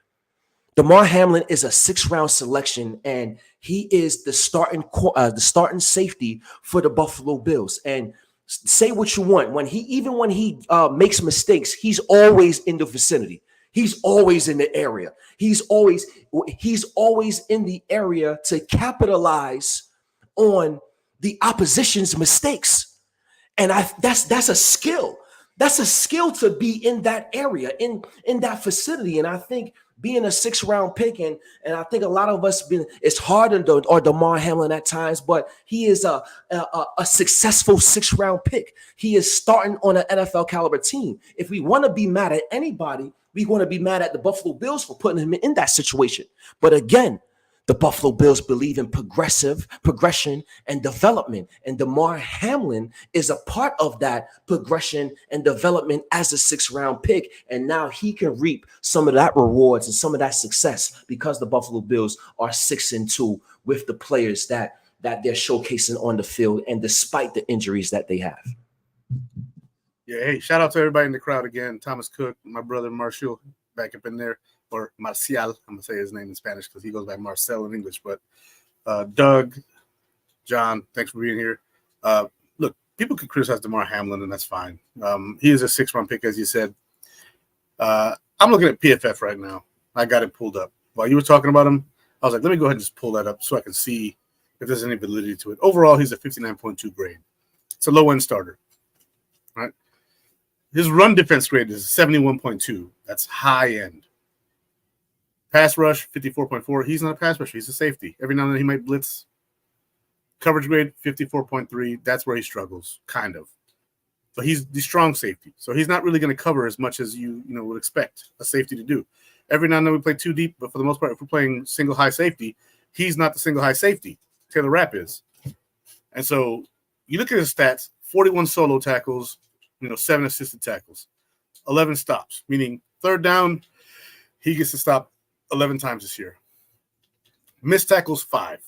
DeMar Hamlin is a 6th-round selection, and he is the starting safety for the Buffalo Bills. And say what you want, when he makes mistakes, he's always in the vicinity. He's always in the area. He's always in the area to capitalize on the opposition's mistakes. And that's a skill. That's a skill to be in that area, in that facility. And I think being a 6th-round pick, and I think a lot of us it's hard on DeMar Hamlin at times, but he is a successful 6th-round pick. He is starting on an NFL caliber team. If we want to be mad at anybody, we want to be mad at the Buffalo Bills for putting him in that situation. But again, the Buffalo Bills believe in progression and development. And DeMar Hamlin is a part of that progression and development as a 6th-round pick. And now he can reap some of that rewards and some of that success because the Buffalo Bills are 6-2 with the players that they're showcasing on the field, and despite the injuries that they have. Yeah, hey, shout out to everybody in the crowd again. Thomas Cook, my brother Marshall, back up in there. Or Marcial, I'm going to say his name in Spanish because he goes by Marcel in English. But Doug, John, thanks for being here. Look, people can criticize DeMar Hamlin, and that's fine. He is a 6th-round pick, as you said. I'm looking at PFF right now. I got it pulled up. While you were talking about him, I was like, let me go ahead and just pull that up so I can see if there's any validity to it. Overall, he's a 59.2 grade. It's a low-end starter, right? His run defense grade is 71.2. That's high-end. Pass rush, 54.4. He's not a pass rusher. He's a safety. Every now and then he might blitz. Coverage grade, 54.3. That's where he struggles, kind of. But he's the strong safety. So he's not really going to cover as much as you would expect a safety to do. Every now and then we play too deep, but for the most part, if we're playing single high safety, he's not the single high safety. Taylor Rapp is. And so you look at his stats, 41 solo tackles, 7 assisted tackles, 11 stops, meaning third down, he gets to stop 11 times this year. Missed tackles, 5.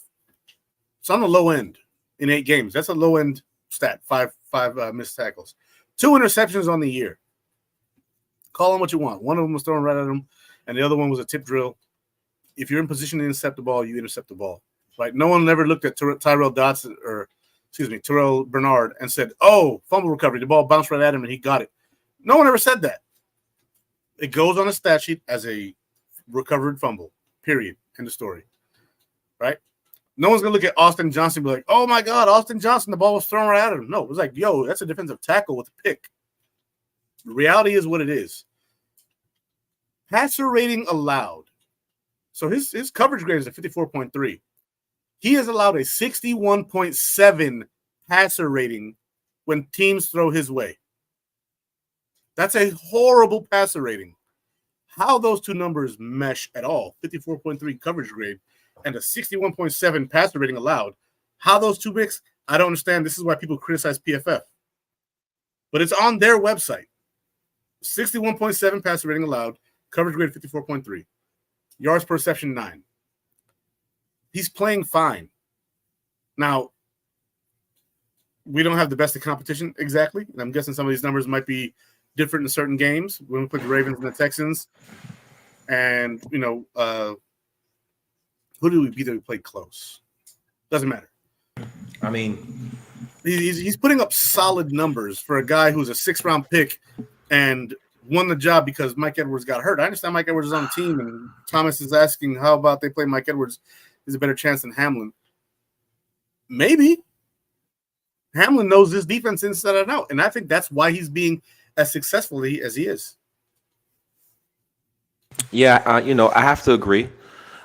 It's on the low end in 8 games. That's a low end stat, 5 missed tackles. 2 interceptions on the year. Call them what you want. One of them was thrown right at him, and the other one was a tip drill. If you're in position to intercept the ball, you intercept the ball. Right? No one ever looked at Tyrell Bernard and said, oh, fumble recovery. The ball bounced right at him, and he got it. No one ever said that. It goes on a stat sheet as a recovered fumble, period. End of story. Right? No one's going to look at Austin Johnson and be like, oh, my God, Austin Johnson, the ball was thrown right at him. No, it was like, yo, that's a defensive tackle with a pick. The reality is what it is. Passer rating allowed. So his coverage grade is a 54.3. He has allowed a 61.7 passer rating when teams throw his way. That's a horrible passer rating. How those two numbers mesh at all, 54.3 coverage grade and a 61.7 passer rating allowed, how those two mix, I don't understand. This is why people criticize PFF. But it's on their website. 61.7 passer rating allowed, coverage grade 54.3. Yards per reception, 9. He's playing fine. Now, we don't have the best of competition exactly. And I'm guessing some of these numbers might be different in certain games when we put the Ravens and the Texans. And, who do we beat that we played close? Doesn't matter. I mean, he's putting up solid numbers for a guy who's a 6th-round pick and won the job because Mike Edwards got hurt. I understand Mike Edwards is on the team, and Thomas is asking how about they play Mike Edwards is a better chance than Hamlin. Maybe. Hamlin knows this defense inside and out, and I think that's why he's being as successful as he is. Yeah, I have to agree.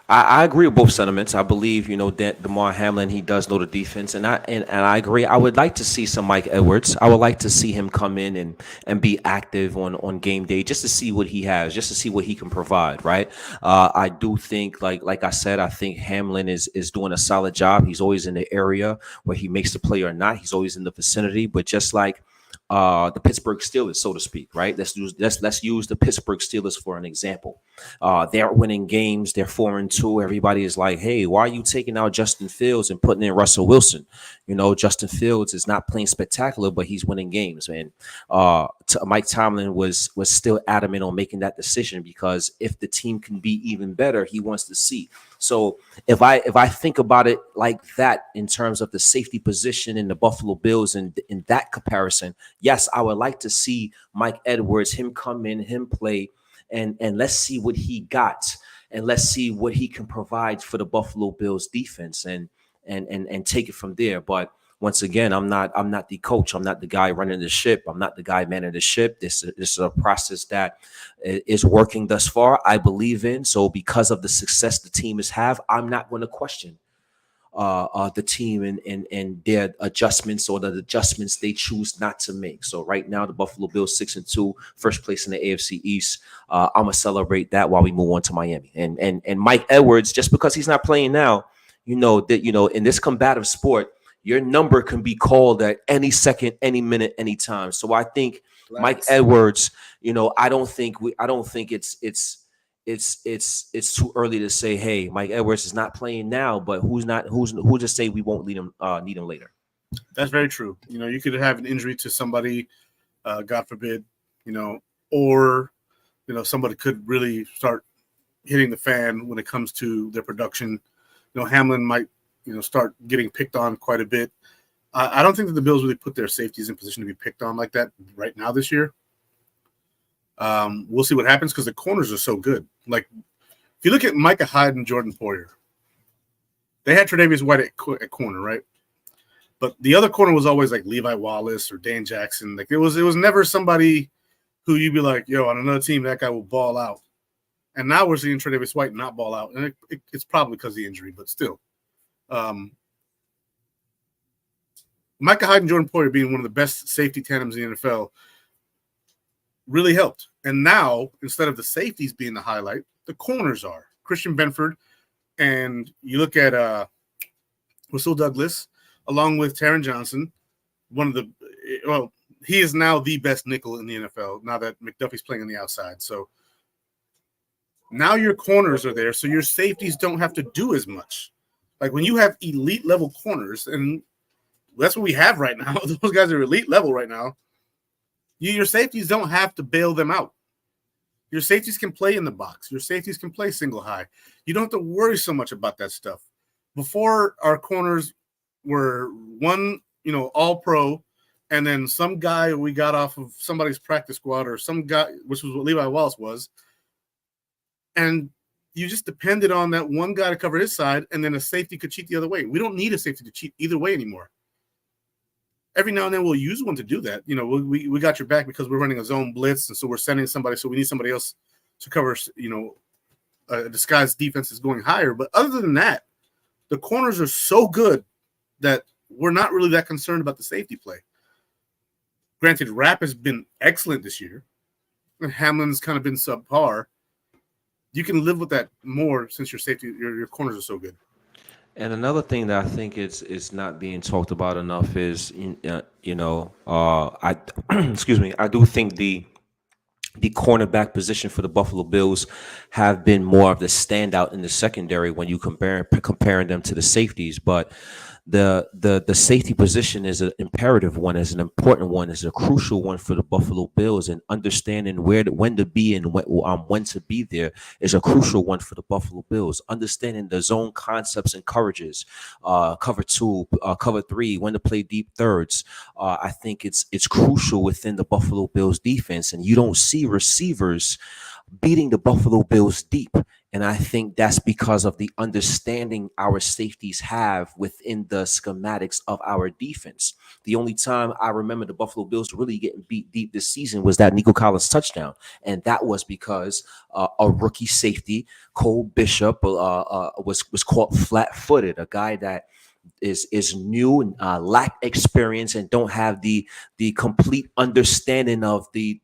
I agree with both sentiments. I believe, that DeMar Hamlin, he does know the defense, and I agree. I would like to see some Mike Edwards. I would like to see him come in and be active on game day, just to see what he has, just to see what he can provide. Right. I do think, like I said, I think Hamlin is doing a solid job. He's always in the area where he makes the play or not. He's always in the vicinity, but just like the Pittsburgh Steelers, so to speak, right? Let's use the Pittsburgh Steelers for an example. They're winning games. They're 4-2. Everybody is like, hey, why are you taking out Justin Fields and putting in Russell Wilson? Justin Fields is not playing spectacular, but he's winning games. And Mike Tomlin was still adamant on making that decision because if the team can be even better, he wants to see. So if I think about it like that in terms of the safety position in the Buffalo Bills and in that comparison, yes, I would like to see Mike Edwards, him come in, him play, and let's see what he got, and let's see what he can provide for the Buffalo Bills defense, and take it from there. But once again, I'm not the coach. I'm not the guy running the ship. I'm not the guy manning the ship. This is a process that is working thus far. I believe in. So because of the success the team has have, I'm not going to question the team and their adjustments or the adjustments they choose not to make. So right now, the Buffalo Bills 6-2, first place in the AFC East. I'm gonna celebrate that while we move on to Miami. And Mike Edwards, just because he's not playing now, in this combative sport, your number can be called at any second, any minute, any time. So I think Mike Edwards, I don't think it's too early to say, hey, Mike Edwards is not playing now, but who's to say we won't need him later? That's very true. You could have an injury to somebody, God forbid, or somebody could really start hitting the fan when it comes to their production. Hamlin might start getting picked on quite a bit. I don't think that the Bills really put their safeties in position to be picked on like that right now this year. We'll see what happens because the corners are so good. Like, if you look at Micah Hyde and Jordan Poyer, they had Tre'Davious White at corner, right? But the other corner was always like Levi Wallace or Dan Jackson. Like, it was never somebody who you'd be like, yo, on another team, that guy will ball out. And now we're seeing Tre'Davious White not ball out. And it's probably because of the injury, but still. Micah Hyde and Jordan Poyer being one of the best safety tandems in the NFL really helped. And now, instead of the safeties being the highlight, the corners are. Christian Benford, and you look at Russell Douglas, along with Taron Johnson, he is now the best nickel in the NFL, now that McDuffie's playing on the outside. So now your corners are there, so your safeties don't have to do as much. Like, when you have elite level corners, and that's what we have right now, those guys are elite level right now, your safeties don't have to bail them out. Your safeties can play in the box. Your safeties can play single high. You don't have to worry so much about that stuff. Before, our corners were one, all pro, and then some guy we got off of somebody's practice squad or some guy, which was what Levi Wallace was. And you just depended on that one guy to cover his side, and then a safety could cheat the other way. We don't need a safety to cheat either way anymore. Every now and then we'll use one to do that. We got your back because we're running a zone blitz, and so we're sending somebody, so we need somebody else to cover, a disguised defense is going higher. But other than that, the corners are so good that we're not really that concerned about the safety play. Granted, Rapp has been excellent this year, and Hamlin's kind of been subpar. You can live with that more since your corners are so good. And another thing that I think is not being talked about enough is, I excuse me, I do think the cornerback position for the Buffalo Bills have been more of the standout in the secondary when you comparing them to the safeties. But the safety position is an imperative one, is an important one, is a crucial one for the Buffalo Bills, and understanding when to be and when to be there is a crucial one for the Buffalo Bills. Understanding the zone concepts and coverages, cover two, cover three, when to play deep thirds. I think it's crucial within the Buffalo Bills defense, and you don't see receivers beating the Buffalo Bills deep. And I think that's because of the understanding our safeties have within the schematics of our defense. The only time I remember the Buffalo Bills really getting beat deep this season was that Nico Collins touchdown. And that was because a rookie safety, Cole Bishop, was caught flat-footed, a guy that is new and lack experience and don't have the complete understanding of the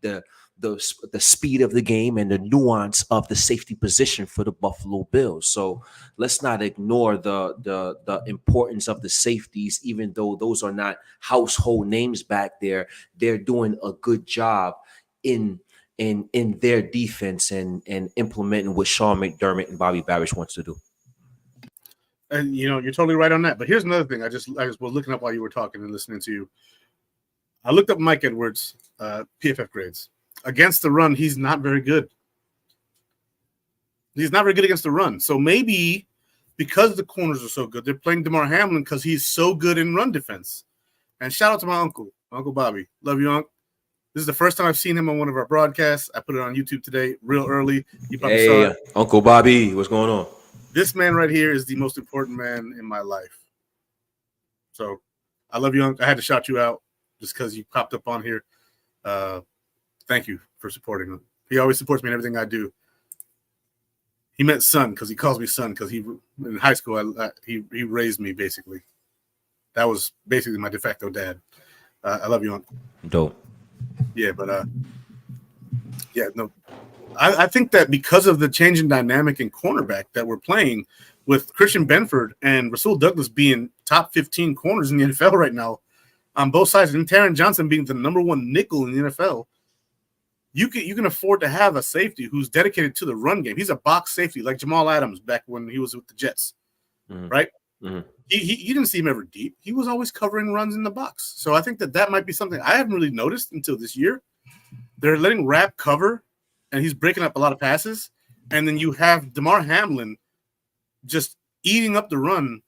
speed of the game and the nuance of the safety position for the Buffalo Bills. So let's not ignore the importance of the safeties, even though those are not household names back there. They're doing a good job in their defense and implementing what Sean McDermott and Bobby Babbitt wants to do. And you're totally right on that. But here's another thing. I just was looking up while you were talking and listening to you. I looked up Mike Edwards' PFF grades. Against the run, he's not very good. He's not very good against the run. So maybe because the corners are so good, they're playing Damar Hamlin because he's so good in run defense. And shout out to my uncle, Uncle Bobby. Love you, Uncle. This is the first time I've seen him on one of our broadcasts. I put it on YouTube today, real early. You probably saw it. Uncle Bobby, what's going on? This man right here is the most important man in my life. So I love you, Uncle. I had to shout you out just because you popped up on here. Thank you for supporting him. He always supports me in everything I do. He meant son because he calls me son because in high school he raised me basically. That was basically my de facto dad. I love you, Uncle. Dope. Yeah, but no. I think that because of the change in dynamic in cornerback that we're playing with Christian Benford and Rasul Douglas being top 15 corners in the NFL right now on both sides, and Taron Johnson being the number one nickel in the NFL. You can afford to have a safety who's dedicated to the run game. He's a box safety like Jamal Adams back when he was with the Jets, right? Mm-hmm. You didn't see him ever deep. He was always covering runs in the box. So I think that might be something I haven't really noticed until this year. They're letting Rapp cover, and he's breaking up a lot of passes. And then you have Damar Hamlin just eating up the run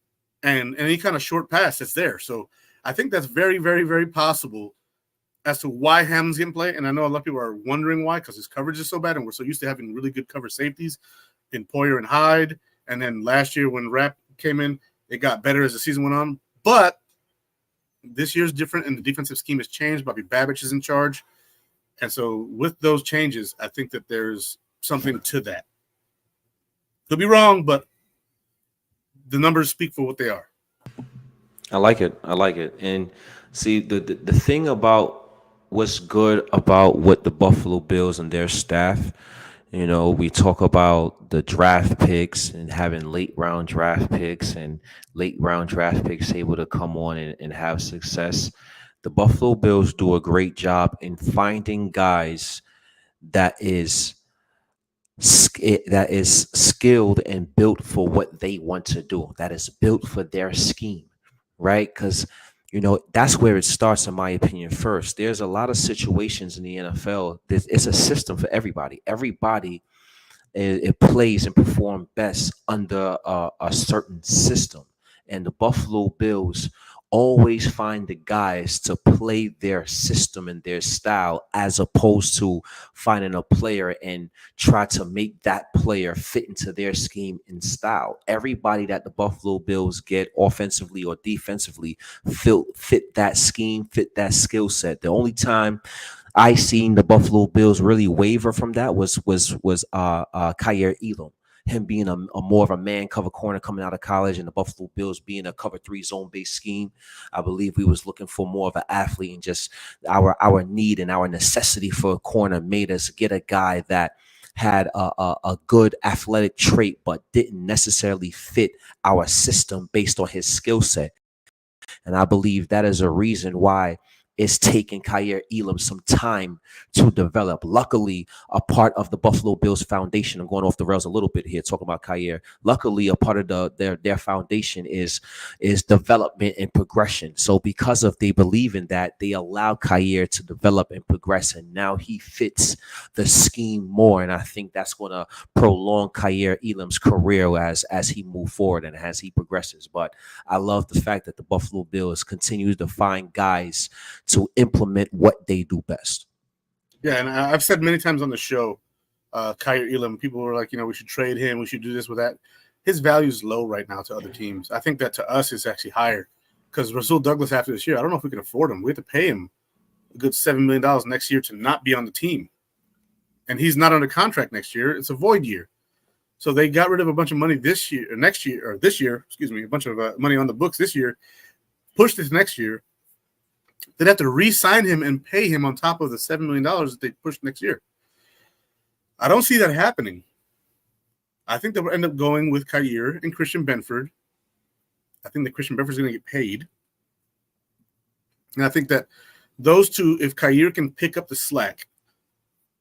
and any kind of short pass that's there. So I think that's very, very, very possible as to why Hamlin's getting play. And I know a lot of people are wondering why, because his coverage is so bad, and we're so used to having really good cover safeties in Poyer and Hyde. And then last year when Rapp came in, it got better as the season went on. But this year's different, and the defensive scheme has changed. Bobby Babbitt is in charge. And so with those changes, I think that there's something to that. Could be wrong, but the numbers speak for what they are. I like it. And see, the thing about what's good about what the Buffalo Bills and their staff, we talk about the draft picks and having late round draft picks able to come on and have success. The Buffalo Bills do a great job in finding guys that is skilled and built for what they want to do, that is built for their scheme, right? Because that's where it starts, in my opinion. First, there's a lot of situations in the NFL. It's a system for everybody. Everybody it plays and performs best under a certain system, and the Buffalo Bills always find the guys to play their system and their style, as opposed to finding a player and try to make that player fit into their scheme and style. Everybody that the Buffalo Bills get offensively or defensively fit that scheme, fit that skill set. The only time I seen the Buffalo Bills really waver from that was Kyer Elam. him being a more of a man cover corner coming out of college, and the Buffalo Bills being a cover three zone based scheme. I believe we was looking for more of an athlete, and just our need and our necessity for a corner made us get a guy that had a good athletic trait, but didn't necessarily fit our system based on his skill set. And I believe that is a reason why it's taken Kyer Elam some time to develop. Luckily, a part of the Buffalo Bills foundation, I'm going off the rails a little bit here, talking about Kyer. Luckily, a part of their foundation is development and progression. So because of they believe in that, they allow Kyer to develop and progress, and now he fits the scheme more. And I think that's going to prolong Kyer Elam's career as he moves forward and as he progresses. But I love the fact that the Buffalo Bills continue to find guys to implement what they do best. Yeah, and I've said many times on the show, Kyer Elam, people were like, we should trade him, we should do this with that. His value is low right now to other teams. I think that to us it's actually higher because Rasul Douglas after this year, I don't know if we can afford him. We have to pay him a good $7 million next year to not be on the team. And he's not under contract next year. It's a void year. So they got rid of a bunch of money this year, a bunch of money on the books this year, pushed this next year. They'd have to re-sign him and pay him on top of the $7 million that they pushed next year. I don't see that happening. I think they'll end up going with Kyer and Christian Benford. I think that Christian Benford is going to get paid. And I think that those two, if Kyer can pick up the slack,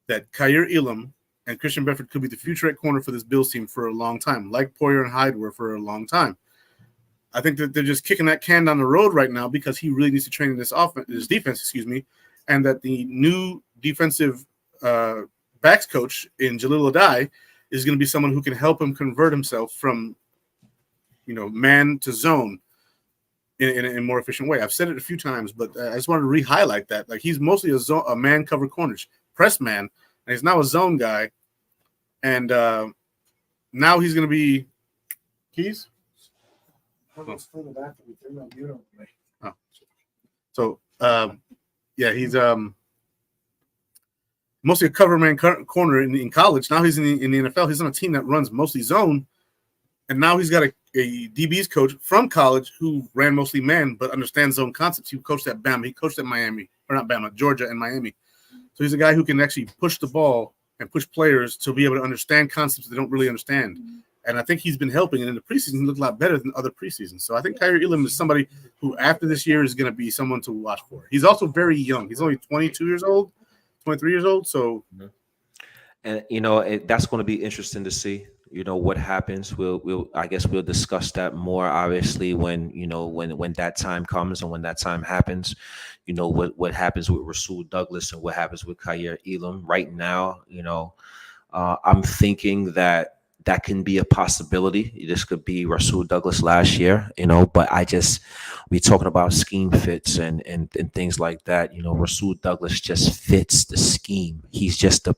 that Kyer Elam and Christian Benford could be the future at corner for this Bills team for a long time, like Poyer and Hyde were for a long time. I think that they're just kicking that can down the road right now because he really needs to train in this defense, and that the new defensive backs coach in Jalil Adai is going to be someone who can help him convert himself from, man to zone in a more efficient way. I've said it a few times, but I just wanted to re-highlight that. Like, he's mostly a man cover corners, press man, and he's now a zone guy. And now he's going to be Keys. Oh. So, he's mostly a cover man corner in college. Now he's in the NFL. He's on a team that runs mostly zone, and now he's got a DB's coach from college who ran mostly man but understands zone concepts. He coached at Bama. He coached at Miami, or not Bama, Georgia and Miami. So he's a guy who can actually push the ball and push players to be able to understand concepts they don't really understand. And I think he's been helping. And in the preseason, he looked a lot better than other preseasons. So I think Kyer Elam is somebody who, after this year, is going to be someone to watch for. He's also very young. He's only 22 years old, 23 years old. So, and that's going to be interesting to see. What happens. I guess we'll discuss that more. Obviously, when that time comes and when that time happens, what happens with Rasul Douglas and what happens with Kyer Elam. Right now, I'm thinking that can be a possibility. This could be Rasul Douglas last year, but we're talking about scheme fits and things like that. Rasul Douglas just fits the scheme. He is the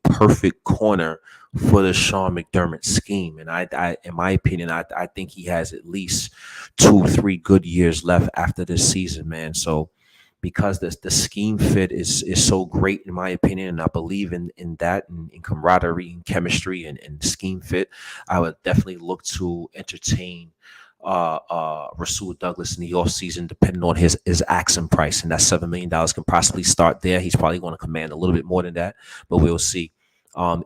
perfect corner for the Sean McDermott scheme. And I in my opinion, I think he has at least 2-3 good years left after this season, man. So because the scheme fit is so great, in my opinion, and I believe in that, and in camaraderie and chemistry and scheme fit, I would definitely look to entertain Rasul Douglas in the offseason, depending on his asking price. And that $7 million can possibly start there. He's probably going to command a little bit more than that, but we'll see.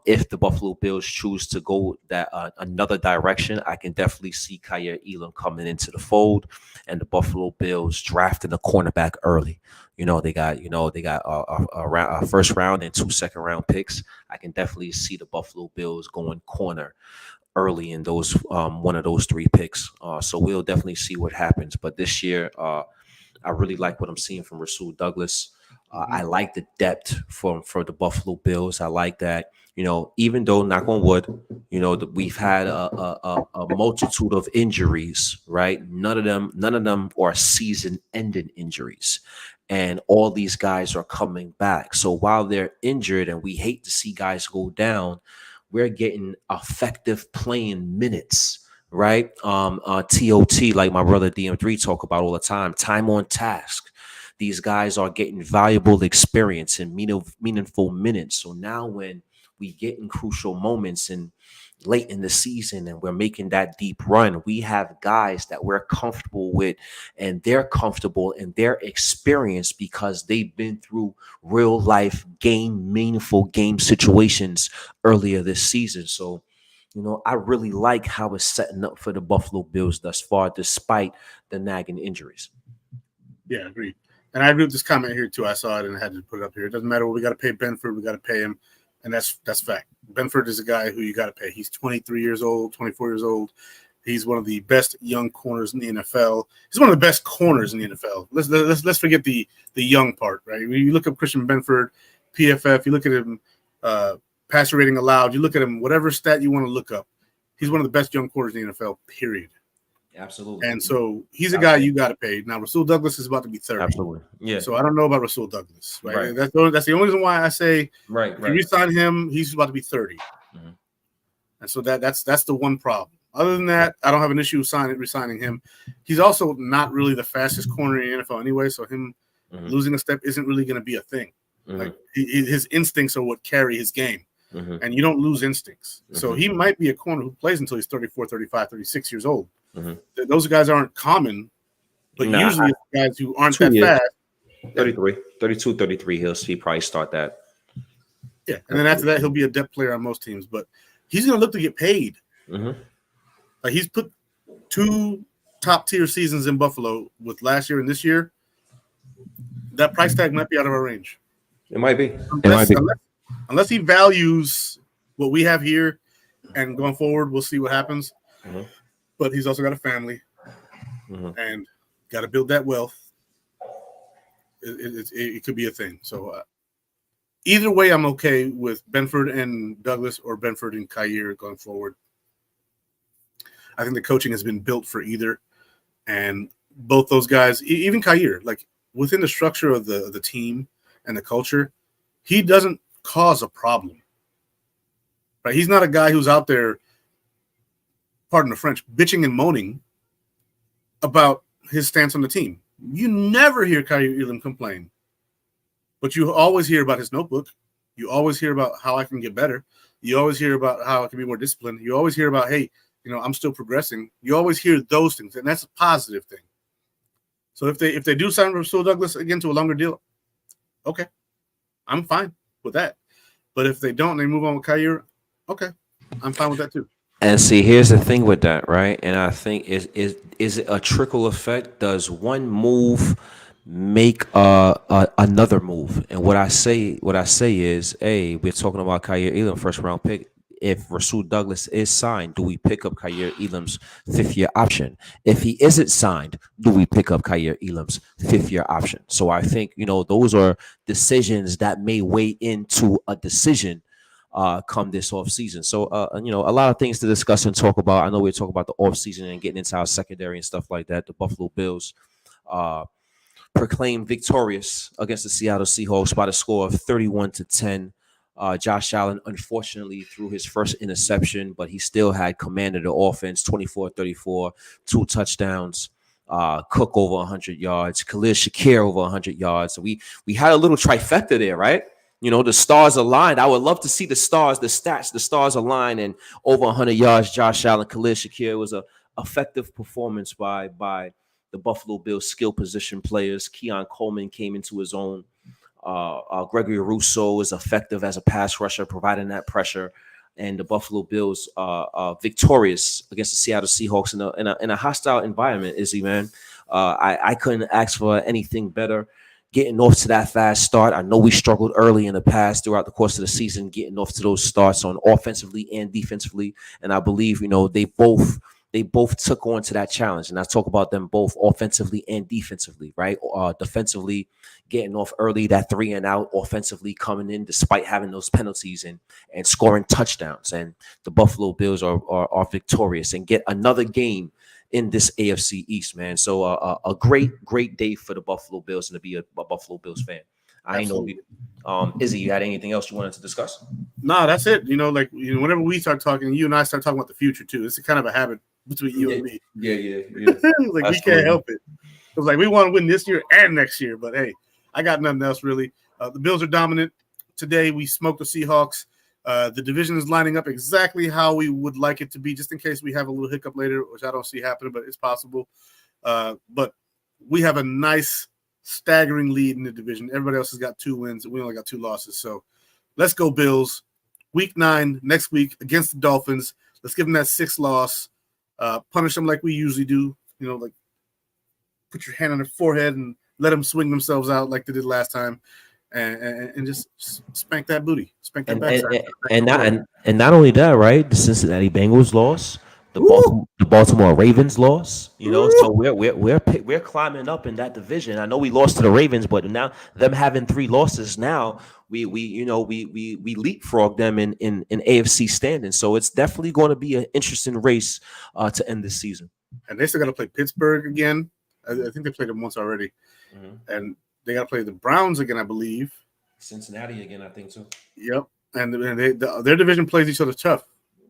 If the Buffalo Bills choose to go that another direction, I can definitely see Kyer Elam coming into the fold, and the Buffalo Bills drafting a cornerback early. They got a first round and 2 second-round picks. I can definitely see the Buffalo Bills going corner early in those one of those 3 picks. So we'll definitely see what happens. But this year, I really like what I'm seeing from Rasul Douglas. I like the depth for the Buffalo Bills. I like that, even though, knock on wood, we've had a multitude of injuries, right? None of them are season-ending injuries, and all these guys are coming back. So while they're injured, and we hate to see guys go down, we're getting effective playing minutes, right? TOT, like my brother DM3 talk about all the time on task. These guys are getting valuable experience and meaningful minutes. So now when we get in crucial moments and late in the season and we're making that deep run, we have guys that we're comfortable with and they're comfortable in their experience because they've been through real life meaningful game situations earlier this season. So, I really like how it's setting up for the Buffalo Bills thus far, despite the nagging injuries. Yeah, agreed. And I agree with this comment here too. I saw it and I had to put it up here. It doesn't matter what we got to pay Benford, we got to pay him, and that's fact. Benford is a guy who you got to pay. He's 23 years old, 24 years old. He's one of the best young corners in the NFL. He's one of the best corners in the NFL. Let's forget the young part, right? When you look up Christian Benford, PFF, you look at him, passer rating allowed, you look at him, whatever stat you want to look up, he's one of the best young corners in the NFL, period. Absolutely. And so he's a guy you got to pay. Now, Rasul Douglas is about to be 30. Absolutely. Yeah. So I don't know about Rasul Douglas, right? That's the only reason why I say if you re-sign him, he's about to be 30. Mm-hmm. And so that's the one problem. Other than that, I don't have an issue re-signing him. He's also not really the fastest corner in the NFL anyway, so him losing a step isn't really going to be a thing. Mm-hmm. Like his instincts are what carry his game. Mm-hmm. And you don't lose instincts. Mm-hmm. So he might be a corner who plays until he's 34, 35, 36 years old. Mm-hmm. Those guys aren't common, but usually it's guys who aren't that fast. 33, 32, 33, he probably start that. Yeah, and then after that, he'll be a depth player on most teams, but he's going to look to get paid. Mm-hmm. Like he's put 2 top-tier seasons in Buffalo with last year and this year. That price tag might be out of our range. It might be. Unless he values what we have here and going forward, we'll see what happens. Mm-hmm. But he's also got a family and got to build that wealth. It could be a thing. So either way, I'm okay with Benford and Douglas or Benford and Kyer going forward. I think the coaching has been built for either. And both those guys, even Kyer, like within the structure of the team and the culture, he doesn't cause a problem. Right? He's not a guy who's out there, pardon the French, bitching and moaning about his stance on the team. You never hear Kyer Elam complain, but you always hear about his notebook. You always hear about how I can get better. You always hear about how I can be more disciplined. You always hear about, hey, I'm still progressing. You always hear those things, and that's a positive thing. So if they do sign Rasul Douglas again to a longer deal, okay, I'm fine with that. But if they don't, and they move on with Kyer, okay, I'm fine with that too. And see, here's the thing with that, right? And I think is it a trickle effect? Does one move make another move? And what I say is, hey, we're talking about Kyer Elam, first round pick. If Rasul Douglas is signed, do we pick up Kyer Elam's 5th-year option? If he isn't signed, do we pick up Kyer Elam's 5th-year option? So I think those are decisions that may weigh into a decision come this offseason. So, a lot of things to discuss and talk about. I know we're talking about the offseason and getting into our secondary and stuff like that. The Buffalo Bills proclaimed victorious against the Seattle Seahawks by the score of 31-10. Josh Allen, unfortunately, threw his first interception, but he still had command of the offense, 24-34, 2 touchdowns. Cook over 100 yards. Khalil Shakir over 100 yards. So we had a little trifecta there, right? The stars aligned. I would love to see the stars aligned, and over 100 yards, Josh Allen, Khalil Shakir. Was a effective performance by the Buffalo Bills skill position players. Keon Coleman came into his own. Gregory Rousseau is effective as a pass rusher, providing that pressure. And the Buffalo Bills victorious against the Seattle Seahawks in a hostile environment, Izzy, man. I couldn't ask for anything better. Getting off to that fast start. I know we struggled early in the past throughout the course of the season, getting off to those starts on offensively and defensively. And I believe, they both took on to that challenge. And I talk about them both offensively and defensively, right? Defensively, getting off early, that 3 and out, offensively coming in despite having those penalties and scoring touchdowns. And the Buffalo Bills are victorious and get another game in this AFC East, man. So a great day for the Buffalo Bills and to be a Buffalo Bills fan. I know. Izzy, you had anything else you wanted to discuss? No, that's it. Whenever we start talking, you and I start talking about the future too. It's kind of a habit between you and me. Yeah. Like we can't help it. It's like we want to win this year and next year, but hey, I got nothing else really. The Bills are dominant. Today we smoked the Seahawks. The division is lining up exactly how we would like it to be, just in case we have a little hiccup later, which I don't see happening, but it's possible. But we have a nice staggering lead in the division. Everybody else has got 2 wins, and we only got 2 losses. So let's go Bills. Week 9 next week against the Dolphins. Let's give them that 6th loss. Punish them like we usually do. Like put your hand on their forehead and let them swing themselves out like they did last time, and just spank that booty, spank that backside. And not only that, right? The Cincinnati Bengals lost. The Baltimore Ravens lost. So we're climbing up in that division. I know we lost to the Ravens, but now them having 3 losses now, we leapfrog them in AFC standings. So it's definitely going to be an interesting race to end this season. And they still got to play Pittsburgh again. I think they played them once already, and they got to play the Browns again, I believe. Cincinnati again, I think so. Yep, and their division plays each other tough.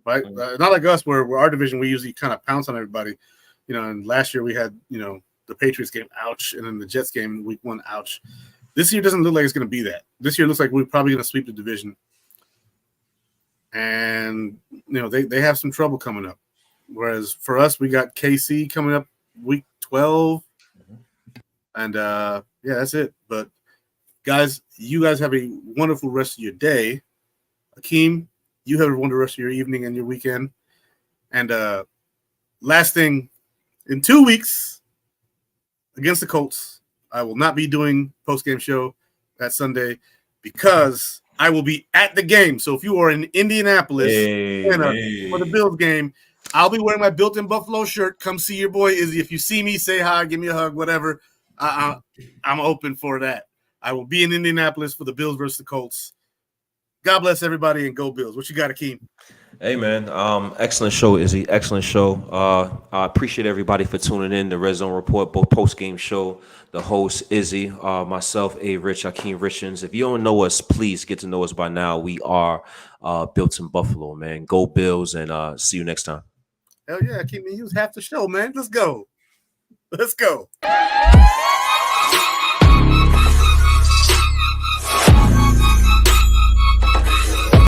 Right, not like us, where our division we usually kind of pounce on everybody, And last year we had, the Patriots game, ouch, and then the Jets game, week 1, ouch. This year doesn't look like it's going to be that. This year looks like we're probably going to sweep the division, and they have some trouble coming up. Whereas for us, we got KC coming up week 12, and that's it. But guys, you guys have a wonderful rest of your day. Akeem, you have a wonderful rest of your evening and your weekend. And last thing, in 2 weeks against the Colts, I will not be doing post-game show that Sunday because I will be at the game. So if you are in Indianapolis for the Bills game, I'll be wearing my built-in Buffalo shirt. Come see your boy Izzy. If you see me, say hi, give me a hug, whatever. I'm open for that. I will be in Indianapolis for the Bills versus the Colts. God bless everybody and go Bills. What you got, Akeem? Hey, man. Excellent show, Izzy. Excellent show. I appreciate everybody for tuning in. The Redzone Report, both post-game show. The host, Izzy, myself, A. Rich, Akeem Richards. If you don't know us, please get to know us by now. We are built in Buffalo, man. Go Bills, and see you next time. Hell yeah, Akeem. You was half the show, man. Let's go. Let's go.